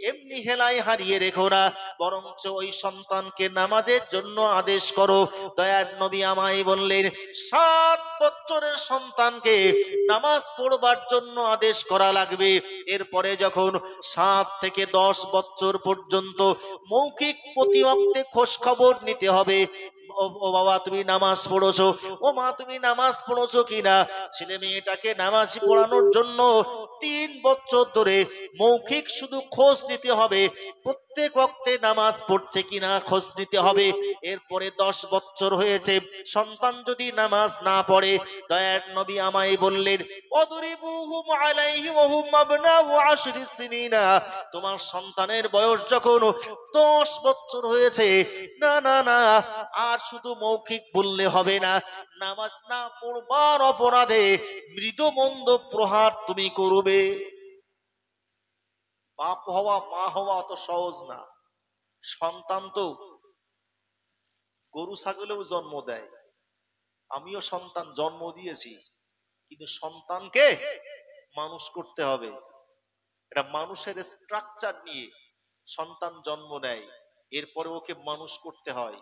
এমনি হেলায় হারিয়ে রেখো না, বরঞ্চ ওই সন্তানকে নামাজের জন্য আদেশ করো। দয়ার নবী আমায় বললেন, 7 বছরের সন্তানকে নামাজ পড়বার জন্য আদেশ করা লাগবে। এরপরে যখন 7 থেকে 10 বছর পর্যন্ত মৌখিক প্রতি ওয়াক্তে খোঁজ খবর নিতে হবে, ও বাবা তুমি নামাজ পড়েছো, ও মা তুমি নামাজ পড়েছো কিনা। ছেলে মেয়েটাকে নামাজ পড়ানোর জন্য 3 বছর ধরে মৌখিক শুধু খোঁজ নিতে হবে, প্রত্যেক ওয়াক্তে নামাজ পড়ছে কিনা খোঁজ নিতে হবে। এরপরে 10 বছর হয়েছে, সন্তান যদি নামাজ না পড়ে, দয়ার নবী আমায় বললেন, ওয়াদরিবুহুম আলাইহি ওয়া হুম আবনাউ আশরি সিনিনা, তোমার সন্তানের বয়স যখন 10 বছর হয়েছে, না না না, আর শুধু মৌখিক বললে হবে না, নামাজ না পড়বার অপরাধে মৃদুমন্দ প্রহার তুমি করবে। বাপ হওয়া মা হওয়া অত সহজ না। সন্তান তো গরু ছাগলেও জন্ম দেয়, আমিও সন্তান জন্ম দিয়েছি, কিন্তু সন্তানকে মানুষ করতে হবে। এটা মানুষের স্ট্রাকচার নিয়ে সন্তান জন্ম নেয়, এরপরে ওকে মানুষ করতে হয়।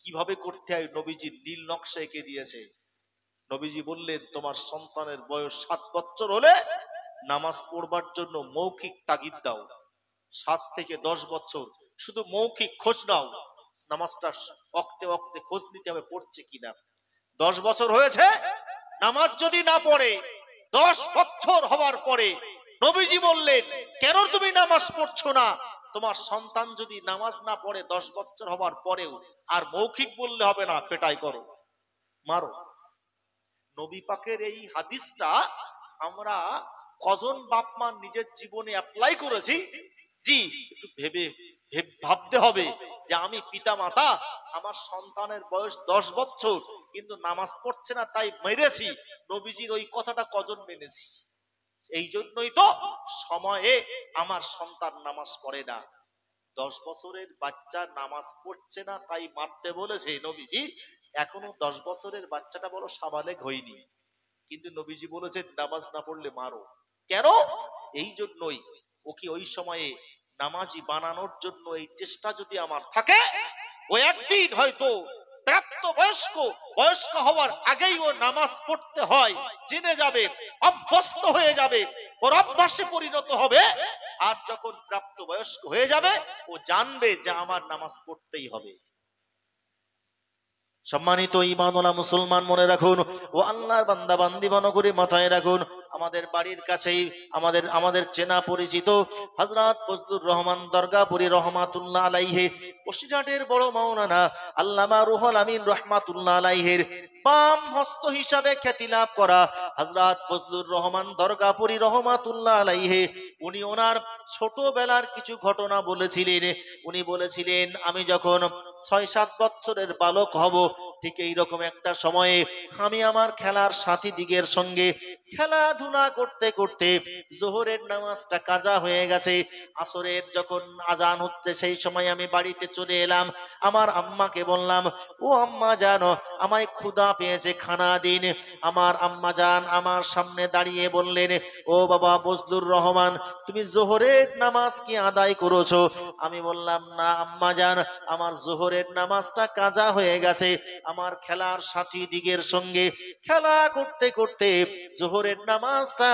কিভাবে করতে হয় নবীজি নীল নকশা এঁকে দিয়েছে। নবীজি বললেন, তোমার সন্তানের বয়স 7 বছর হলে নামাজ পড়বার জন্য মৌখিক তাগিদ দাও। 7 থেকে 10 বছর শুধু মৌখিক খোঁজ নাও, নামাজটা ওয়াক্তে ওয়াক্তে খোঁজ নিতে হবে পড়ছে কিনা। 10 বছর হয়েছে, নামাজ যদি না পড়ে, 10 বছর হওয়ার পরে নবীজি বললেন, কেন তুমি নামাজ পড়ছো না? তোমার সন্তান যদি নামাজ না পড়ে 10 বছর হওয়ার পরেও, আর মৌখিক বললে হবে না, পেটাই করো, মারো। নবী পাকের এই হাদিসটা আমরা কজন বাপ মা নিজের জীবনে অ্যাপ্লাই করেছি? জি, একটু ভাবতে হবে যে আমি পিতা মাতা, আমার সন্তানের বয়স 10 বছর কিন্তু নামাজ পড়ছে না তাই মেরেছি। নবীজির ওই কথাটা কজন মেনেছি? এই জন্যই তো সময়ে আমার সন্তান নামাজ পড়ে না। 10 বছরের বাচ্চা নামাজ পড়ছে না তাই মারতে বলেছে নবীজি। এখনো 10 বছরের বাচ্চাটা বড় সাবালেগ হয়নি, কিন্তু নবীজি বলেছেন নামাজ না পড়লে মারো। কেন? এই জন্যই, ওকে ওই সময়ে নামাজি বানানোর জন্য এই চেষ্টা যদি আমার থাকে, ও একদিন হয়তো প্রাপ্ত বয়স্ক হওয়ার আগেই ও নামাজ পড়তে হয় জেনে যাবে, অভ্যস্ত হয়ে যাবে, ওর অভ্যাসে পরিণত হবে। আর যখন প্রাপ্ত বয়স্ক হয়ে যাবে, ও জানবে যে আমার নামাজ পড়তেই হবে। সম্মানিত ঈমানওয়ালা মুসলমান মনে রাখুন, ও আল্লাহর বান্দা বান্দি করে মাথায় রাখুন, আমাদের বাড়ির কাছেই আমাদের চেনা পরিচিত হযরত ফজলুর রহমান দরগাপুরি রহমাতুল্লাহ আলাইহি, বসিরহাটের বড় মাওলানা আল্লামা রুহুল আমিন রহমাতুল্লাহ আলাইহির বাম হস্ত হিসাবে খ্যাতি লাভ করা হযরত ফজলুর রহমান দরগাপুরি রহমাতুল্লাহ আলাইহি, উনি ওনার ছোটবেলার কিছু ঘটনা বলেছিলেন। উনি বলেছিলেন, আমি যখন 6-7 বছরের বালক হব, ঠিক এইরকম একটা সময়ে আমি আমার খেলার সাথী দিগের সঙ্গে খেলাধুলা করতে করতে জোহরের নামাজটা কাজা হয়ে গেছে। আসরের যখন আজান হচ্ছে, সেই সময় আমি বাড়িতে চলে এলাম। আমার আম্মাকে বললাম, ও আম্মা জানো, আমায় ক্ষুধা পেয়েছে, খানা দিন। আমার আম্মা জান আমার সামনে দাঁড়িয়ে বললেন, ও বাবা ফজলুর রহমান, তুমি জোহরের নামাজ কি আদায় করেছো? আমি বললাম, না আম্মা জান, আমার জোহরের নামাজটা কাজা হয়ে গেছে। আমার খেলার সাথী দিগের সঙ্গে খেলা করতে করতে জোহরের নামাজটা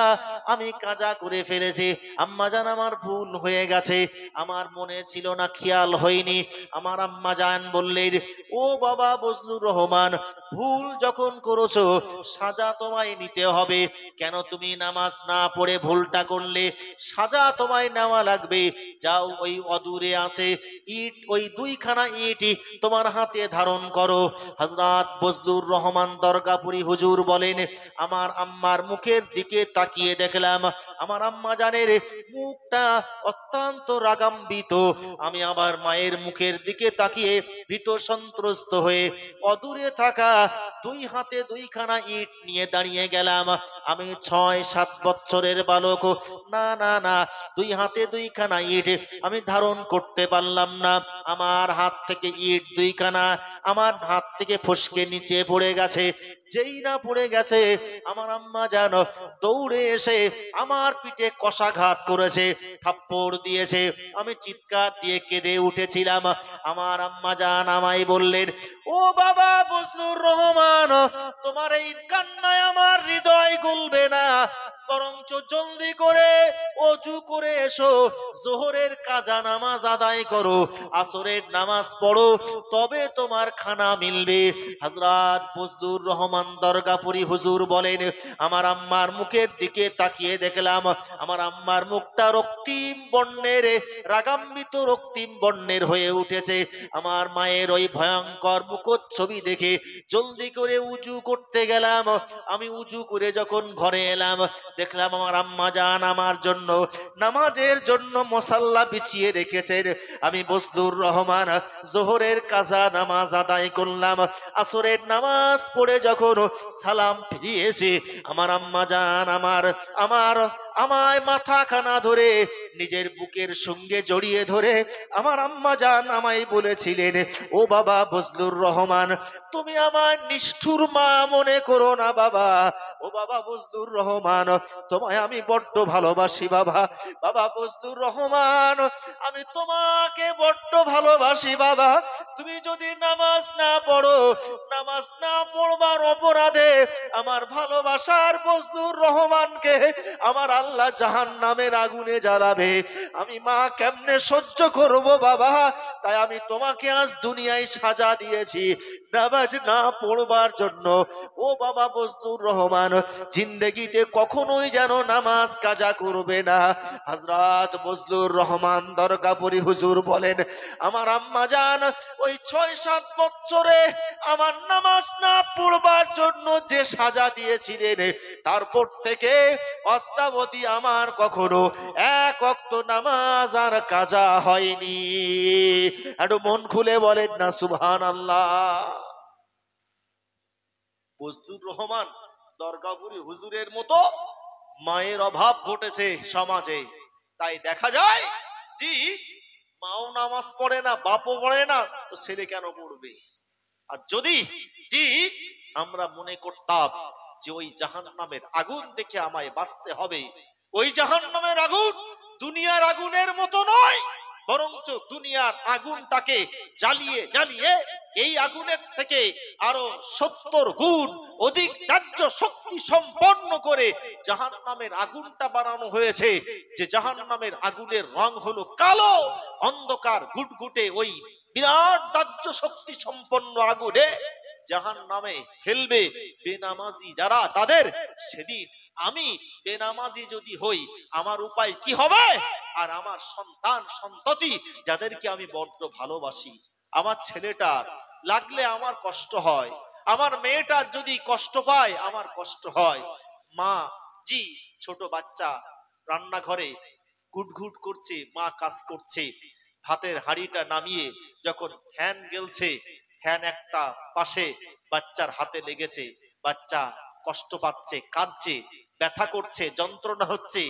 আমি কাজা করে ফেলেছি। আম্মা জান, আমার ভুল হয়ে গেছে, আমার মনে ছিল না, খেয়াল হয়নি। আমার আম্মা জান বললেন, ও বাবা ফজলুর রহমান, ভুল যখন করেছো সাজা তোমায় নিতে হবে। কেন তুমি নামাজ না পড়ে ভুলটা করলে? সাজা তোমায় নেওয়া লাগবে। যাও, ওই অদূরে আছে ইট, ওই 2খানা ইট কি তোমার হাতে ধারণ করো। হযরত বজলুর রহমান দরগাপুরি হুজুর বলেন, আমার আম্মার মুখের দিকে তাকিয়ে দেখলাম আমার আম্মা জানের মুখটা অত্যন্ত রাগান্বিত। আমি আবার মায়ের মুখের দিকে তাকিয়ে ভীত সন্ত্রস্ত হয়ে অদূরে থাকা দুই হাতে দুইখানা ইট নিয়ে দাঁড়িয়ে গেলাম। আমি 6-7 বছরের বালক, না না না, দুই হাতে দুইখানা ইট আমি ধারণ করতে পারলাম না। আমার হাত থেকে ইট দুইখানা আমার হাত থেকে ফসকে নিচে পড়ে গেছে। যেই না পড়ে গেছে, আমার আম্মা যেন দৌড়ে এসে আমার পিঠে কষাঘাত করেছে, থাপ্পড় দিয়েছে। আমি চিৎকার দিয়ে কেঁদে উঠেছিলাম। আমার আম্মা জান আমায় বললেন, ও বাবা বজলুর রহমান, তোমার এই কান্নায় আমার হৃদয় গলবে না, বরঞ্চ জলদি করে ওযু করে এসো, যোহরের কাজা নামাজ আদায় করো, আসরের নামাজ পড়ো, তবে তোমার খানা মিলবে। হযরত বজলুর রহমান দরগাপুরি হুজুর বলেন, আমার আম্মার মুখের দিকে তাকিয়ে দেখলাম আমার আম্মার মুখটা রক্তিম বর্ণের, রাগান্বিত রক্তিম বর্ণের হয়ে উঠেছে। আমার মায়ের ওই ভয়ঙ্কর মুখচ্ছবি দেখে জলদি করে উজু করতে গেলাম। আমি উজু করে যখন ঘরে এলাম, দেখলাম আমার আম্মা জান আমার জন্য নামাজের জন্য মুসাল্লা বিছিয়ে রেখেছেন। আমি বজলুর রহমান যোহরের কাজা নামাজ আদায় করলাম। আসরের নামাজ পড়ে যখন সালাম ফিরিয়েছি, আমার আম্মা জান আমায় মাথা খানা ধরে নিজের বুকের সঙ্গে জড়িয়ে ধরে আমার আম্মা জান আমায় বলেছিলেন, ও বাবা বজলুর রহমান, তুমি আমার নিষ্ঠুর মা মনে করো না বাবা। ও বাবা বজলুর রহমান, তোমায় আমি বড্ড ভালোবাসি বাবা। বাবা বজলুর রহমান, আমি তোমাকে বড্ড ভালোবাসি বাবা। তুমি যদি নামাজ না পড়ো, নামাজ না পড়বার অপরাধে আমার ভালোবাসার বজলুর রহমানকে আমার আল্লাহ জাহান্নামের আগুনে জ্বালাবে। আমি মা কেমনে সহ্য করব বাবা? তাই আমি তোমাকে আজ দুনিয়ায় সাজা দিয়েছি নামাজ না পড়বার জন্য। ও বাবা বজলুর রহমান, জিন্দেগিতে কখনোই যেন নামাজ কাজা করবে না। হযরত বজলুর রহমান দরগাপুরি হুজুর বলেন, আমার আম্মা জান ওই 6-7 বছরে আমার নামাজ না পড়বার জন্য যে সাজা দিয়েছিলেন, তারপর থেকে অদ্যাবধি আমার কখনো এক ওয়াক্ত নামাজ আর কাজা হয়নি। একটু মন খুলে বলেন না সুবহানাল্লাহ। বজলুর রহমান দরগাপুরি হুজুরের মতো মায়ের অভাব ঘটেছে সমাজে। তাই দেখা যায় জি, মাও নামাজ পড়ে না, বাপও পড়ে না, তো ছেলে কেন পড়বে? আর যদি জি আমরা মনে করতাম যে ওই জাহান্নামের আগুন থেকে আমায় বাঁচতে হবে, ওই জাহান্নামের আগুন দুনিয়ার আগুনের মতো নয়, বরঞ্চ দুনিয়ার আগুনটাকে জ্বালিয়ে জ্বালিয়ে এই আগুনের থেকে আরো 70 গুণ অধিক তীব্র শক্তি সম্পন্ন করে জাহান্নামের আগুনটা বানানো হয়েছে। যে জাহান্নামের আগুনের রং হলো কালো, অন্ধকার ঘুটঘুটে ওই বিরাট তীব্র শক্তি সম্পন্ন আগুনে জাহান্নামে ফেলবে বেনামাজি যারা তাদের। সেদিন আমি বেনামাজি যদি হই, আমার উপায় কি হবে? আর আমার সন্তান সন্ততি যাদেরকে আমি বড্ড ভালোবাসি, আমার ছেলেটার লাগলে আমার কষ্ট হয়, আমার মেয়েটার যদি কষ্ট পায় আমার কষ্ট হয়। মা জি ছোট বাচ্চা রান্নাঘরে ঘুটঘুট করছে, মা কাজ করছে, ভাতের হাঁড়িটা নামিয়ে যখন ফ্যান গেলছে, ফ্যান একটা পাশে বাচ্চার হাতে লেগেছে, বাচ্চা কষ্ট পাচ্ছে, কাঁদছে, ব্যথা করছে, যন্ত্রণা হচ্ছে।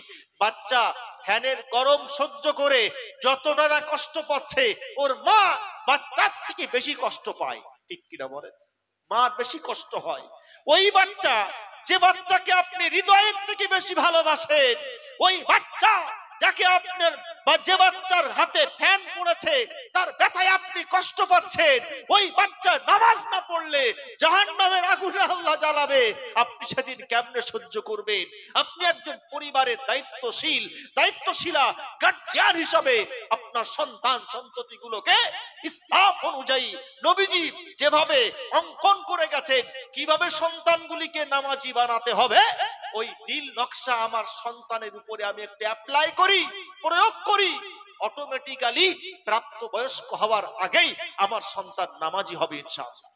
বাচ্চা ফ্যানের গরম সহ্য করে যতটা না কষ্ট পাচ্ছে, ওর মা বাচ্চার থেকে বেশি কষ্ট পায়। ঠিক কিনা বলেন? মার বেশি কষ্ট হয়। ওই বাচ্চা, যে বাচ্চাকে আপনি হৃদয়ের থেকে বেশি ভালোবাসেন, ওই বাচ্চা যাকে আপনার বা যে বাচ্চার হাতে ফ্যান পড়েছে তার ব্যথায় আপনি কষ্ট পাচ্ছেন, ওই বাচ্চা নামাজ না পড়লে জাহান্নামের আগুনে আল্লাহ জ্বালাবে। আপনি সেদিন কেমনে সহ্য করবেন? আপনি একজন পরিবারের দায়িত্বশীলা গার্জিয়ান হিসাবে আপনার সন্তান সন্ততিগুলোকে ইসলাম অনুযায়ী নবীজি যেভাবে অঙ্কন করে গেছেন কিভাবে সন্তানগুলিকে নামাজি বানাতে হবে, ওই নীল নকশা আমার সন্তানের উপরে আমি একটা অ্যাপ্লাই করি, প্রয়োগ করি। অটোমেটিক্যালি প্রাপ্ত বয়স্ক হওয়ার আগেই আমার সন্তান নামাজি হবে ইনশাআল্লাহ।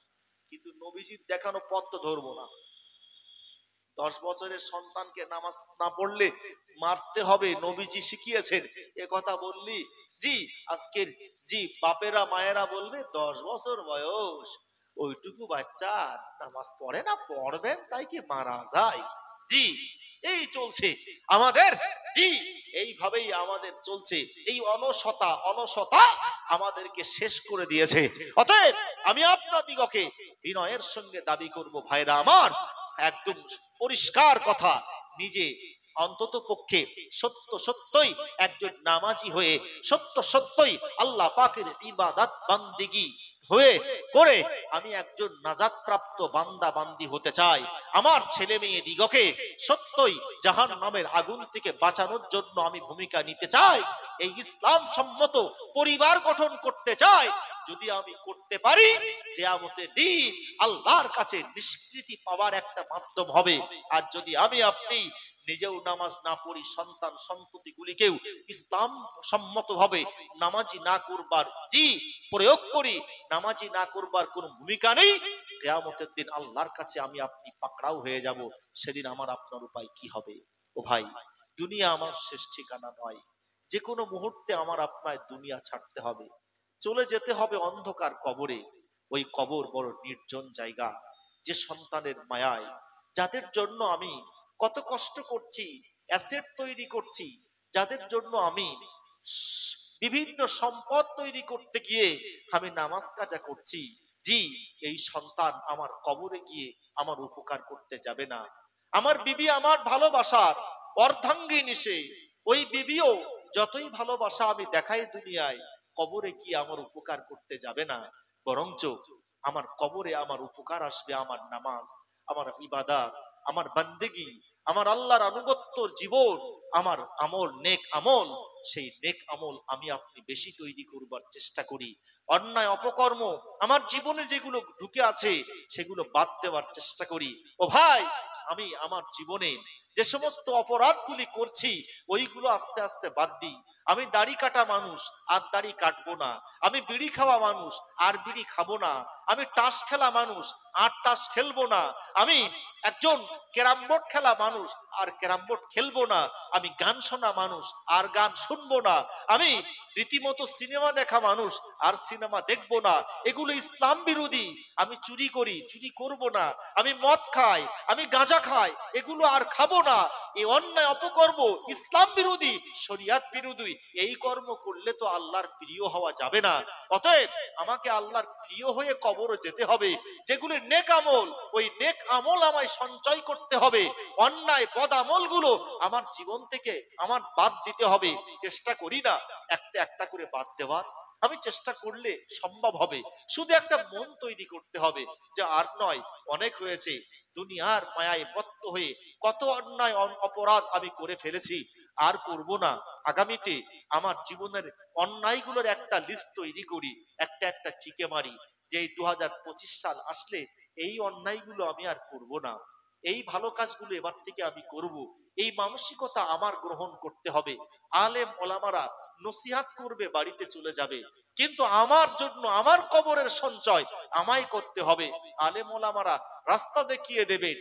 কিন্তু নবীজির দেখানো পথ তো ধরবো না। 10 বছরের সন্তানকে নামাজ না পড়লে মারতে হবে, নবীজি শিখিয়েছেন। এ কথা বললি জি আজকের জি বাপেরা মায়েরা বলবে 10 বছর বয়স, ওইটুকু বাচ্চা নামাজ পড়ে না, পড়বেন তাই কি মারা যায়? জি এই চলছে আমাদের, জি এইভাবেই আমাদের চলছে। এই অলসতা আমাদেরকে শেষ করে দিয়েছে। অতএব আমি আপনাদিগকে বিনয়ের সঙ্গে দাবি করব, ভাইরা আমার, একদম পরিষ্কার কথা, নিজে অন্তত পক্ষে সত্যই একজন নামাজি হয়ে সত্যই আল্লাহ পাকের ইবাদত বান্দিগি হয়ে করে আমি একজন নাজাত প্রাপ্ত বান্দা বান্দি হতে চাই। আমার ছেলে মেয়ে দিগকে সত্যই জাহান্নামের আগুন থেকে বাঁচানোর জন্য আমি ভূমিকা নিতে চাই। এই ইসলাম সম্মত পরিবার গঠন করতে চাই। যদি আমি করতে পারি, কিয়ামতের দিন আল্লাহর কাছে নিষ্কৃতি পাওয়ার একটা মাধ্যম হবে। আর যদি আমি আপনি নিজেও নামাজ না পড়ি, সন্তান সন্ততি গুলিকেও ইসলাম সম্মত ভাবে নামাজি না করবার জি প্রয়োগ করি, নামাজি না করবার কোন ভূমিকা নেই, কিয়ামতের দিন আল্লাহর কাছে আমি আপনি পাকড়াও হয়ে যাব। সেদিন আমার আপনার উপায় কি হবে? ও ভাই, দুনিয়া আমার শেষ ঠিকানা নয়। যে কোনো মুহূর্তে আমার আপনার দুনিয়া ছাড়তে হবে, চলে যেতে হবে অন্ধকার কবরে। ওই কবর বড় নির্জন জায়গা। যে সন্তানের মায়ায়, যাদের জন্য আমি কত কষ্ট করছি, অ্যাসেট তৈরি করছি, যাদের জন্য আমি বিভিন্ন সম্পদ তৈরি করতে গিয়ে আমি নামাজ কাজা করছি, জি এই সন্তান আমার কবরে গিয়ে আমার উপকার করতে যাবে না। আমার বিবি আমার ভালোবাসার অর্ধাঙ্গিনী, সে ওই বিবিও যতই ভালোবাসা আমি দেখাই দুনিয়ায়, কবরে গিয়ে আমার উপকার করতে যাবে না। বরঞ্চ আমার কবরে আমার উপকার আসবে আমার নামাজ, আমার ইবাদত, আমার বান্দেগি, আমার আল্লাহর আনুগত্যর জীবন, আমার আমল, নেক আমল। সেই নেক আমল আমি আপনি বেশি তৈরি করবার চেষ্টা করি। অন্যায় অপকর্ম আমার জীবনে যেগুলো ঢুকে আছে সেগুলো বাদ দেওয়ার চেষ্টা করি। ও ভাই, আমি আমার জীবনে যে সমস্ত অপরাধগুলি করছি ওইগুলো আস্তে আস্তে বাদ দিই। আমি দাড়ি কাটা মানুষ, আর দাড়ি কাটবো না। আমি বিড়ি খাওয়া মানুষ, আর বিড়ি খাবো না। আমি তাস খেলা মানুষ, আর তাস খেলবো না। আমি একজন ক্যারাম বোর্ড খেলা মানুষ, আর ক্যারাম বোর্ড খেলবো না। আমি গান শোনা মানুষ, আর গান শুনবো না। আমি রীতিমতো সিনেমা দেখা মানুষ, আর সিনেমা দেখবো না। এগুলো ইসলাম বিরোধী। আমি চুরি করি, চুরি করব না। আমি মদ খাই, আমি গাঁজা খাই, এগুলো আর খাবো না। এই অন্যায় অপকর্ম ইসলাম বিরোধী, শরিয়াত বিরোধী। এই কর্ম করলে তো আল্লাহর প্রিয় হওয়া যাবে না। অতএব আমাকে আল্লাহর প্রিয় হয়ে কবরে যেতে হবে। যেগুলো নেক আমল, ওই নেক আমল আমায় সঞ্চয় করতে হবে। অন্যায় বদ আমলগুলো আমার জীবন থেকে আমার বাদ দিতে হবে। চেষ্টা করি না একটা একটা করে বাদ দেওয়ার? আমি চেষ্টা করলে সম্ভব হবে। শুধু একটা মন তৈরি করতে হবে যে আর নয়, অনেক হয়েছে। দুনিয়ার মায়ায় বদ্ধ হয়ে কত অন্যায় অপরাধ আমি করে ফেলেছি, আর করব না। আগামীতে আমার জীবনের অন্যায়গুলোর একটা লিস্ট তৈরি করি, একটা একটা চিকে মারি, যে এই 2025 সাল আসলে এই অন্যায়গুলো আমি আর করব না। এই ভালো কাজগুলো এবার থেকে আমি করব। এই মানসিকতা আমার গ্রহণ করতে হবে। আলেম ওলামারা নসিহাত করবে, বাড়িতে চলে যাবে, কিন্তু আমার জন্য আমার কবরের সঞ্চয় আমায় করতে হবে। আলেম ওলামারা রাস্তা দেখিয়ে দেবেন,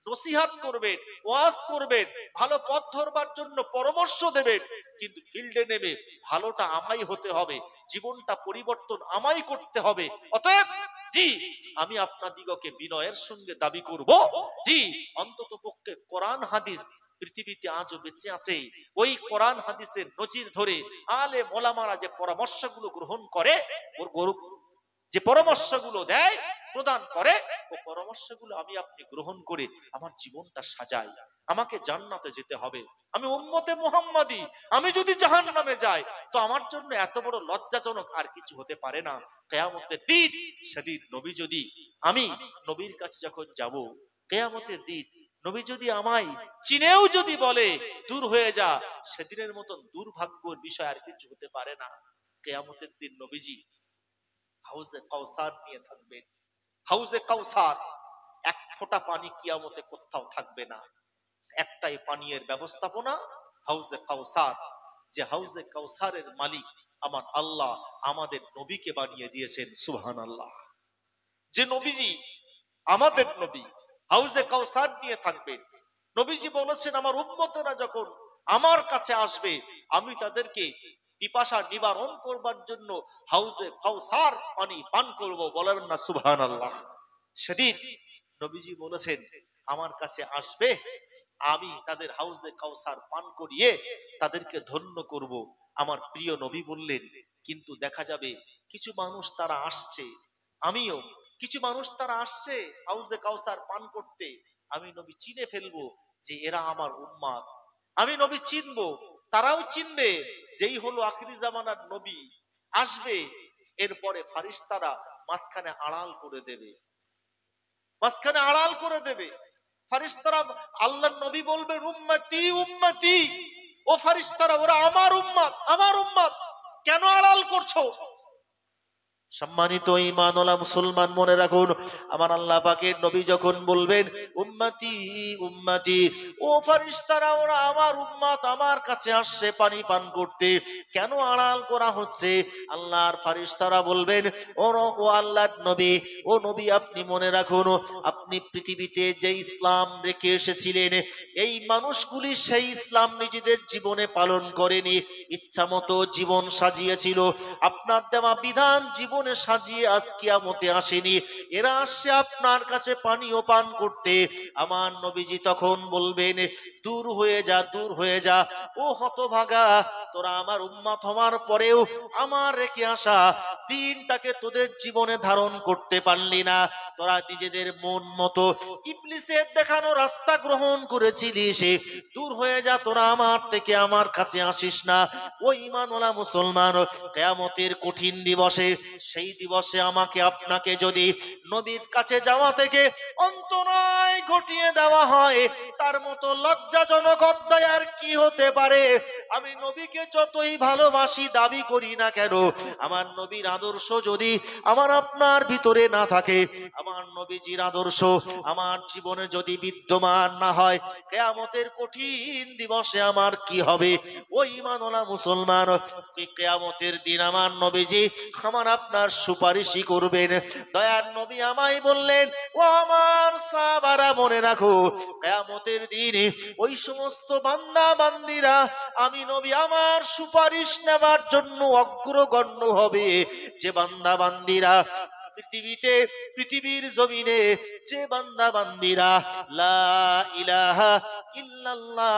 নসিহাত করবেন, ওয়াজ করবেন, ভালো পথ ধরবার জন্য পরামর্শ দেবেন, কিন্তু ফিল্ডে নেমে ভালোটা আমায় হতে হবে, জীবনটা পরিবর্তন আমায় করতে হবে। অতএব জি আমি আপনাদিগকে বিনয়ের সঙ্গে দাবি করব, জি অন্তত পক্ষে কোরআন হাদিস পৃথিবীতে আজও বেঁচে আছে। ওই কোরআন হাদিসের নজির ধরে আলেম ওলামারা যে পরামর্শগুলো গ্রহণ করে, যে পরামর্শগুলো দেয়, প্রদান করে, ও পরামর্শগুলো আমি আপনি গ্রহণ করে আমার জীবনটা সাজাই। আমাকে জান্নাতে যেতে হবে। আমি উম্মতে মুহাম্মাদি, আমি যদি জাহান্নামে যাই তো আমার জন্য এত বড় লজ্জাজনক আর কিছু হতে পারে না। কিয়ামতের দিন সেদিন নবী যদি, আমি নবীর কাছে যখন যাব, কিয়ামতের দিন নবী যদি আমায় চিনেও যদি বলে দূর হয়ে যা, সেদিনের মতন দুর্ভাগ্যের বিষয় আর কিছু হতে পারে না। কিয়ামতের দিন নবীজি হাউজে কাউসার নিয়ে থাকবেন। হাউজে কাউসার, এক ফোঁটা পানি কিয়ামতে কোথাও থাকবে না। একটাই পানীয়ের ব্যবস্থাপনা, হাউজে কাউসার। যে হাউজে কাউসারের মালিক আমার আল্লাহ আমাদের নবীকে বানিয়ে দিয়েছেন। সুবহানাল্লাহ। যে নবীজি আমাদের নবী হাউজে কাউসার নিয়ে থাকবেন। নবীজি বলেছেন আমার উম্মতেরা যখন আমার কাছে আসবে আমি তাদেরকে পিপাসা নিবারণ করবার জন্য হাউজে কাউসার পানি পান করব। বলেন না সুবহানাল্লাহ। সেদিন নবীজি বলেছেন আমার কাছে আসবে আমি তাদের হাউজে কাউসার পান করিয়ে তাদেরকে ধন্য করব। আমার প্রিয় নবী বললেন কিন্তু দেখা যাবে কিছু মানুষ তারা আসছে, আমিও কিছু মানুষ তারা আসছে হাউজে কাউসার পান করতে, আমি নবী চিনে ফেলবো যে এরা আমার উম্মত। আমি নবী চিনবো, তারাও চিনবে যেই হলো আখিরি জামানার নবী আসবে। এরপরে ফারিস্তারা মাঝখানে আড়াল করে দেবে, মাঝখানে আড়াল করে দেবে ফারিস্তারা। আল্লাহর নবী বলবেন উম্মতি উম্মতি, ও ফারিস্তারা ওরা আমার উম্মত আমার উম্মত, কেন আড়াল করছো? সম্মানিত ঈমানওয়ালা মুসলমান মনে রাখুন আমার আল্লাহ পাকের নবী যখন বলবেন উম্মতি উম্মতি, ও ফারিস্তারা ওরা আমার উম্মত, আমার কাছে আসছে পানি পান করতে, কেন আড়াল করা হচ্ছে? আল্লাহর ফারিস্তারা বলবেন ও আল্লাহর নবী, ও নবী আপনি মনে রাখুন আপনি পৃথিবীতে যে ইসলাম রেখে এসেছিলেন এই মানুষগুলি সেই ইসলাম নিজেদের জীবনে পালন করেনি, ইচ্ছা মতো জীবন সাজিয়েছিল, আপনার দেওয়া বিধান জীবন সাজিয়ে আজ কিয়ামতে আসেনি, এরা আসছে আপনার কাছে পানীয় পান করতে। আমার নবীজি তখন বলবেন দূর হয়ে যা দূর হয়ে যা, ও হতভাগা তোরা আমার উম্মত হওয়ার পরেও আমার রেখে আসা দিনটাকে তোদের জীবনে ধারণ করতে পারলি না, তোরা নিজেদের মন মতো ইবলিসের দেখানো রাস্তা গ্রহণ করেছিলিস, দূর হয়ে যা তোরা আমার থেকে আমার কাছে আসিস না। ও ঈমানওয়ালা মুসলমান কিয়ামতের কঠিন দিবসে, সেই দিবসে আমাকে আপনাকে যদি নবীর কাছে যাওয়া থেকে অন্তরায় ঘটিয়ে দেওয়া হয় তার মতো লজ্জাজনক অধ্যায় আর কি হতে পারে? আমি নবীকে যতই ভালোবাসি দাবি করি না কেন, আমার নবীর আদর্শ যদি আমার আপনার ভিতরে না থাকে, আমার নবীজির আদর্শ আমার জীবনে যদি বিদ্যমান না হয়, কিয়ামতের কঠিন দিবসে আমার কি হবে? ও ঈমানওয়ালা মুসলমান কিয়ামতের দিন আমার নবীজি আমার আপনার সুপারিশই করবেন। দয়ার নবী আমায় বললেন ও আমার সাহাবারা মনে রাখো কিয়ামতের দিনে ওই সমস্ত বান্দা বান্দীরা আমি নবী আমার সুপারিশ নেবার জন্য অগ্রগণ্য হবে, যে বান্দা বান্দীরা পৃথিবীতে পৃথিবীর জমিনে যে বান্দা বান্দীরা লা ইলাহা ইল্লাল্লাহ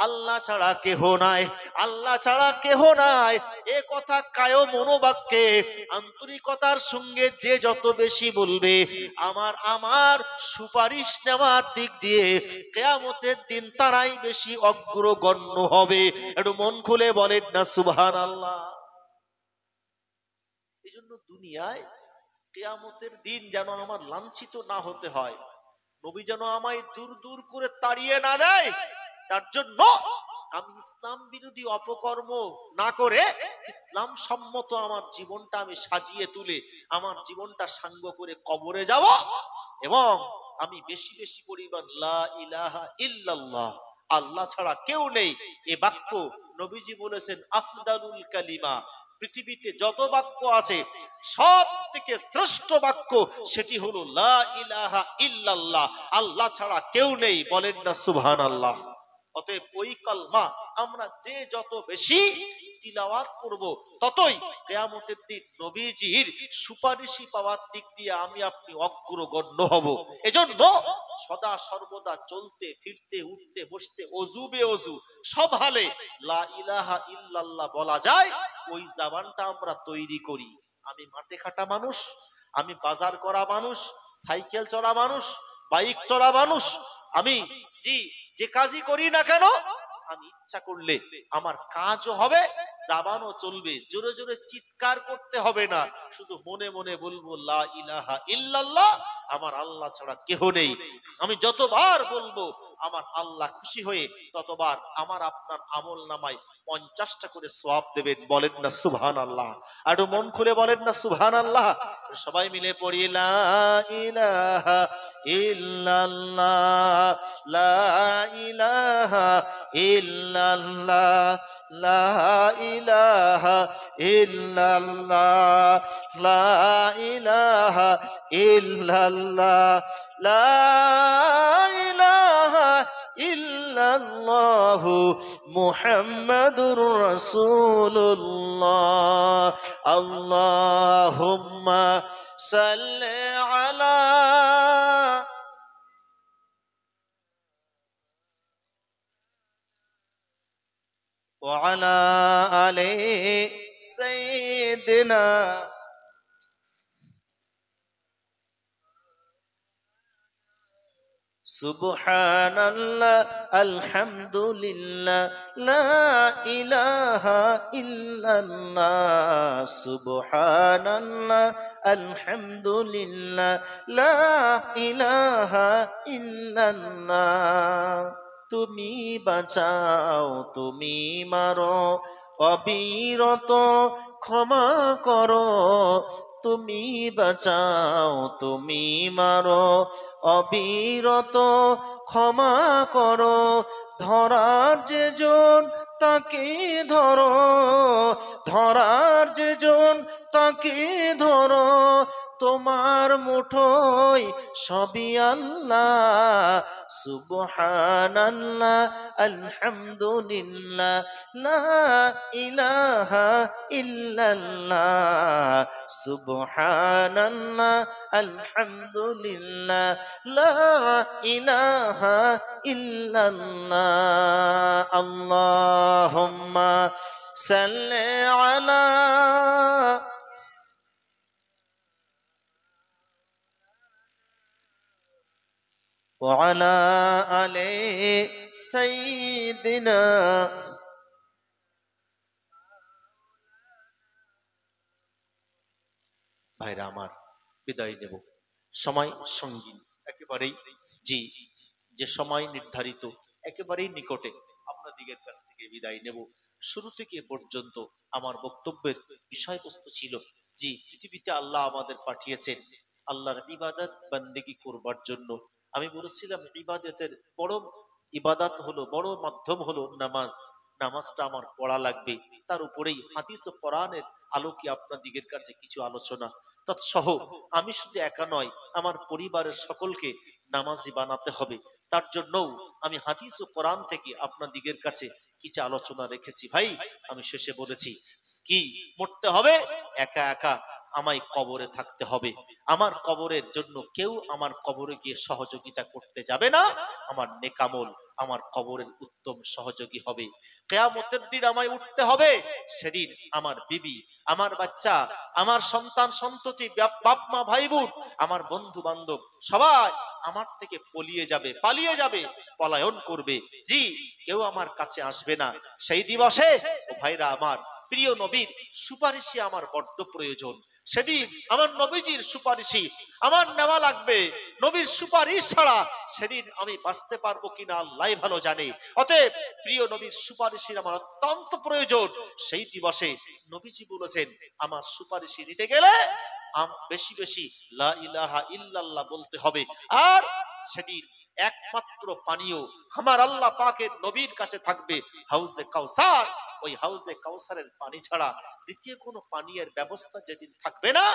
আল্লাহ ছাড়া কেহ নাই, আল্লাহ ছাড়া কেহ নাই এ কথা কায় মনোবাক্যে আন্তরিকতার সঙ্গে যে যত বেশি বলবে আমার সুপারিশ নেওয়ার দিক দিয়ে কিয়ামতের দিন তারাই বেশি অগ্রগণ্য হবে। একটু মন খুলে বলেন না সুবহানাল্লাহ। এই জন্য দুনিয়ায় কিয়ামতের দিন যেন আমার লাঞ্ছিত না হতে হয়, নবী যেন আমায় দূর দূর করে তাড়িয়ে না দেয়, তার জন্য আমি ইসলাম বিরোধী অপকর্ম না করে ইসলাম সম্মত আমার জীবনটা আমি সাজিয়ে তুলে আমার জীবনটা সাঙ্গ করে কবরে যাব, এবং আমি বেশি বেশি পরিমাণ লা ইলাহা ইল্লাল্লাহ আল্লাহ ছাড়া কেউ নেই এ বাক্য নবীজি বলেছেন আফদালুল কালিমা, পৃথিবীতে যত বাক্য আছে সব থেকে শ্রেষ্ঠ বাক্য সেটি হলো লা ইলাহা ইল্লাল্লাহ, আল্লাহ ছাড়া কেউ নেই। বলেন না সুবহানাল্লাহ। অতএব ওই কালমা আমরা যে যত বেশি তিলাওয়াত করব ততই কিয়ামতের দিন নবীজির সুপারিশি পাওয়ার দিক দিয়ে আমি আপনি অগ্রগণ্য হব। এজন্য সদা সর্বদা চলতে ফিরতে উঠতে বসতে অজু বেঅজু সব হালে লা ইলাহা ইল্লাল্লাহ বলা যায় ওই জবানটা আমরা তৈরি করি। আমি মাঠে খাটা মানুষ, আমি বাজার করা মানুষ, সাইকেল চলা মানুষ, বাইক চলা মানুষ, আমি যে কাজই করি না কেন আমি ইচ্ছা করলে আমার কাজও হবে, জাবানও চলবে, জোরে জোরে চিৎকার করতে হবে না, শুধু মনে মনে বলবো লা ইলাহা ইল্লাল্লাহ আমার আল্লাহ ছাড়া কেহ নেই। আমি যতবার বলবো আমার আল্লাহ খুশি হয়ে ততবার আমার আপনার আমল নামায় 50টা করে সওয়াব দেবেন। বলেন না সুবহানাল্লাহ? আর মন খুলে বলেন না সুবহানাল্লাহ? সবাই মিলে পড়ি লা ইলাহা ইল্লাল্লাহ, লা ইলাহা ইল্লাল্লাহ, লা ইলাহা ইল্লাল্লাহ, লা ইলাহা ইল্লাল্লাহ, লা ইলাহা ইল্লাল্লাহু মুহাম্মাদুর রাসূলুল্লাহ। আল্লাহুম্মা সাল্লি আলা ওয়া আলা আলি সাইয়্যিদিনা সুবহানাল্লাহ, আলহামদুলিল্লাহ, লা ইলাহা ইল্লাল্লাহ, সুবহানাল্লাহ, আলহামদুলিল্লাহ, লা ইলাহা ইল্লাল্লাহ। তুমি বাঁচাও, তুমি মারো, অবিরত ক্ষমা করো। তুমি বাঁচাও, তুমি মারো, অবিরত ক্ষমা করো। ধরার যে জন তাকে ধরো, ধরার যে জন তাকে ধরো। তোমার মুঠোয় সবই আল্লাহ। সুবহানাল্লাহ, আলহামদুলিল্লাহ, লা ইলাহা ইল্লাল্লাহ, সুবহানাল্লাহ, আলহামদুলিল্লাহ, লা ইলাহা ইল্লাল্লাহ। আল্লাহুম্মা সাল্লি আলা ওয়া আলা আলি সাইয়্যিদিনা। ভাইরা আমার, বিদায় নেব। সময় সঙ্গী একেবারেই, জি, যে সময় নির্ধারিত একেবারেই নিকটে, আপনাদিগের কাছ থেকে বিদায় নেব। শুরু থেকে এ পর্যন্ত আমার বক্তব্যের বিষয়বস্তু ছিল, জি, পৃথিবীতে আল্লাহ আমাদের পাঠিয়েছেন আল্লাহর ইবাদত বান্দেগী করবার জন্য। আমি বলেছিলাম ইবাদতের বড় ইবাদত হলো, বড় মাধ্যম হলো নামাজ। নামাজটা আমার পড়া লাগবে। তার উপরেই হাদিস ও কোরআনের আলোকে আপনাদিগের কাছে কিছু আলোচনা তৎসহ। আমি শুধু একা নয়, আমার পরিবারের সকলকে নামাজি বানাতে হবে। তার জন্যও আমি হাদিস ও কোরআন থেকে আপনাদিগের কাছে কিছু আলোচনা রেখেছি। ভাই, আমি শেষে বলেছি কি, মরতে হবে একা একা, আমায় কবরে থাকতে হবে। আমার কবরের জন্য কেউ আমার কবরে গিয়ে সহযোগিতা করতে যাবে না। আমার নেকামল আমার কবরের উত্তম সহযোগী হবে। কিয়ামতের দিন আমায় উঠতে হবে। সেদিন আমার বিবি, আমার বাচ্চা, আমার সন্তান সন্ততি, বাপ মা, ভাই বোন, আমার বন্ধু বান্ধব সবাই আমার থেকে পালিয়ে যাবে, পলায়ন করবে। জি, কেউ আমার কাছে আসবে না। সেই দিবসে ও ভাইরা আমার, প্রিয় নবীর সুপারিশই আমার বড্ড প্রয়োজন। সেদিন আমার নবীজির সুপারিশই আমার নেওয়া লাগবে। নবীর সুপারিশ ছাড়া সেদিন আমি বাঁচতে পারবো কিনা আল্লাহ ভালো জানে। অতএব প্রিয় নবীর সুপারিশের আমার অত্যন্ত প্রয়োজন। সেই দিবসে নবীজি বলেছেন, আমার সুপারিশ নিতে গেলে বেশি বেশি লা ইলাহা ইল্লাল্লাহ বলতে হবে। আর সেদিন একমাত্র পানীয় আমার আল্লাহ পাকের নবীর কাছে থাকবে হাউজে কাউসার। ওই হাউজে কাউসারের পানি ছাড়া দ্বিতীয় কোনো পানীয়ের ব্যবস্থা যেদিন থাকবে না,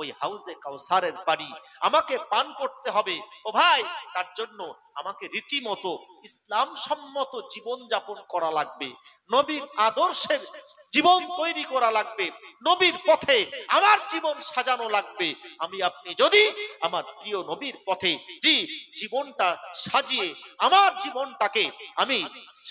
ওই হাউজে কাউসারের পানি আমাকে পান করতে হবে। ও ভাই, তার জন্য আমাকে রীতিমতো ইসলাম সম্মত জীবন যাপন করা লাগবে। নবীর আদর্শের জীবন তৈরি করা লাগবে। নবীর পথে আমার জীবন সাজানো লাগবে। আমি আপনি যদি আমার প্রিয় নবীর পথে জি জীবনটা সাজিয়ে আমার জীবনটাকে আমি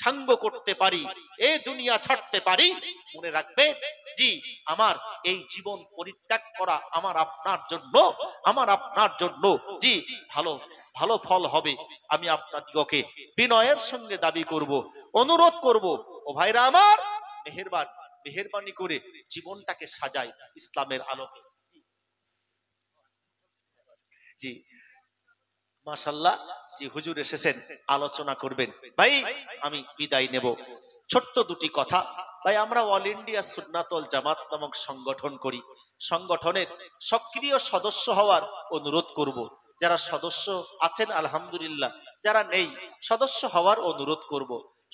সাঙ্গ করতে পারি, এই দুনিয়া ছাড়তে পারি, মনে রাখবেন জি, আমার এই জীবন পরিত্যাগ করা আমার আপনার জন্য জি ভালো ভালো ফল হবে। আমি আপনাদিগকে বিনয়ের সঙ্গে দাবি করব, অনুরোধ করব, ও ভাইরা আমার, মেহেরবানি করে জীবনটাকে সাজাই ইসলামের আলোকে। জি, মাশাআল্লাহ, জি, হুজুর এসেছেন, আলোচনা করবেন। ভাই, আমি বিদায় নেব। ছোট্ট দুটি কথা। ভাই, আমরা অল ইন্ডিয়া সুন্নাতুল জামাত নামক সংগঠন করি। সংগঠনের সক্রিয় সদস্য হওয়ার অনুরোধ করব। যারা সদস্য আছেন আলহামদুলিল্লাহ, যারা নেই সদস্য হওয়ার অনুরোধ করব।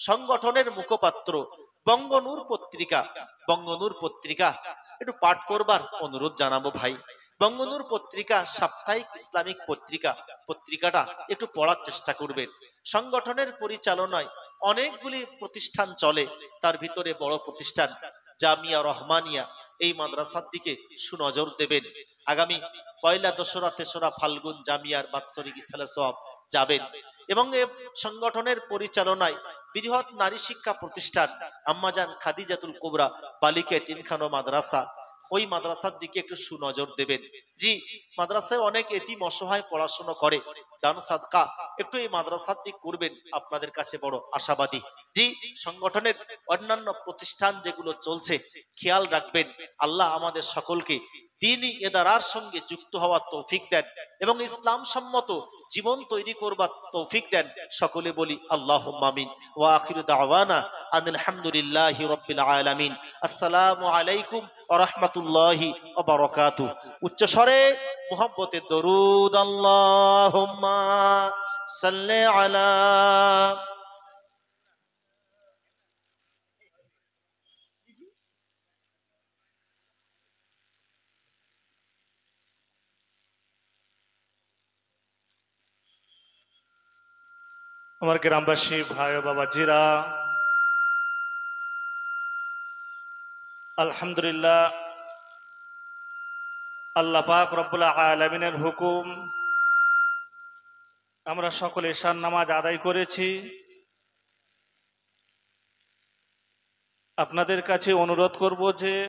সংগঠনের মুখপাত্র বঙ্গনূর পত্রিকা, বঙ্গনূর পত্রিকা একটু পাঠ করবার অনুরোধ জানাবো ভাই। বঙ্গনূর পত্রিকা সাপ্তাহিক ইসলামিক পত্রিকা, পত্রিকাটা একটু পড়ার চেষ্টা করবেন। সংগঠনের পরিচালনায় অনেকগুলি প্রতিষ্ঠান চলে, তার ভিতরে বড় প্রতিষ্ঠান জামিয়া রহমানিয়া, এই মাদ্রাসার দিকে সুনজর দেবেন। আগামী পয়লা, দোসরা, তেসরা ফাল্গুন জামিয়ার বাৎসরিক ইসলাম সওয়াব যাবেন। এবং এই সংগঠনের পরিচালনায় বৃহৎ নারী শিক্ষা প্রতিষ্ঠান আম্মাজান খাদিজাতুল কুবরা বালিকা এতিমখানা মাদ্রাসা, ওই মাদ্রাসার দিকে একটু সুনজর দেবেন। জি, মাদ্রাসায় অনেক এতিম অসহায় পড়াশোনা করে, দান সাদকা একটু এই মাদ্রাসার দিক করবেন, আপনাদের কাছে বড় আশাবাদী। জি, সংগঠনের অন্যান্য প্রতিষ্ঠান যেগুলো চলছে খেয়াল রাখবেন। আল্লাহ আমাদের সকলকে দ্বীনি ইদারার সঙ্গে যুক্ত হওয়ার তৌফিক দেন এবং ইসলাম সম্মত জীবন তৈরি করবার তৌফিক দেন। সকলে বলি আল্লাহুম্মা আমিন। ওয়া আখিরু দাওয়ানা আনিল হামদুলিল্লাহি রাব্বিল আলামিন। আসসালামু আলাইকুম ওয়া রাহমাতুল্লাহি ওয়া বারাকাতুহু। উচ্চ স্বরে মুহাব্বতের দরুদ, আল্লাহুম্মা সাল্লি আলা। আমার গ্রামবাসী ভাই ও বাবাজিরা, আলহামদুলিল্লাহ, আল্লাহ পাক রব্বুল আলামিনের হুকুম আমরা সকলে ঈশার নামাজ আদায় করেছি। আপনাদের কাছে অনুরোধ করব যে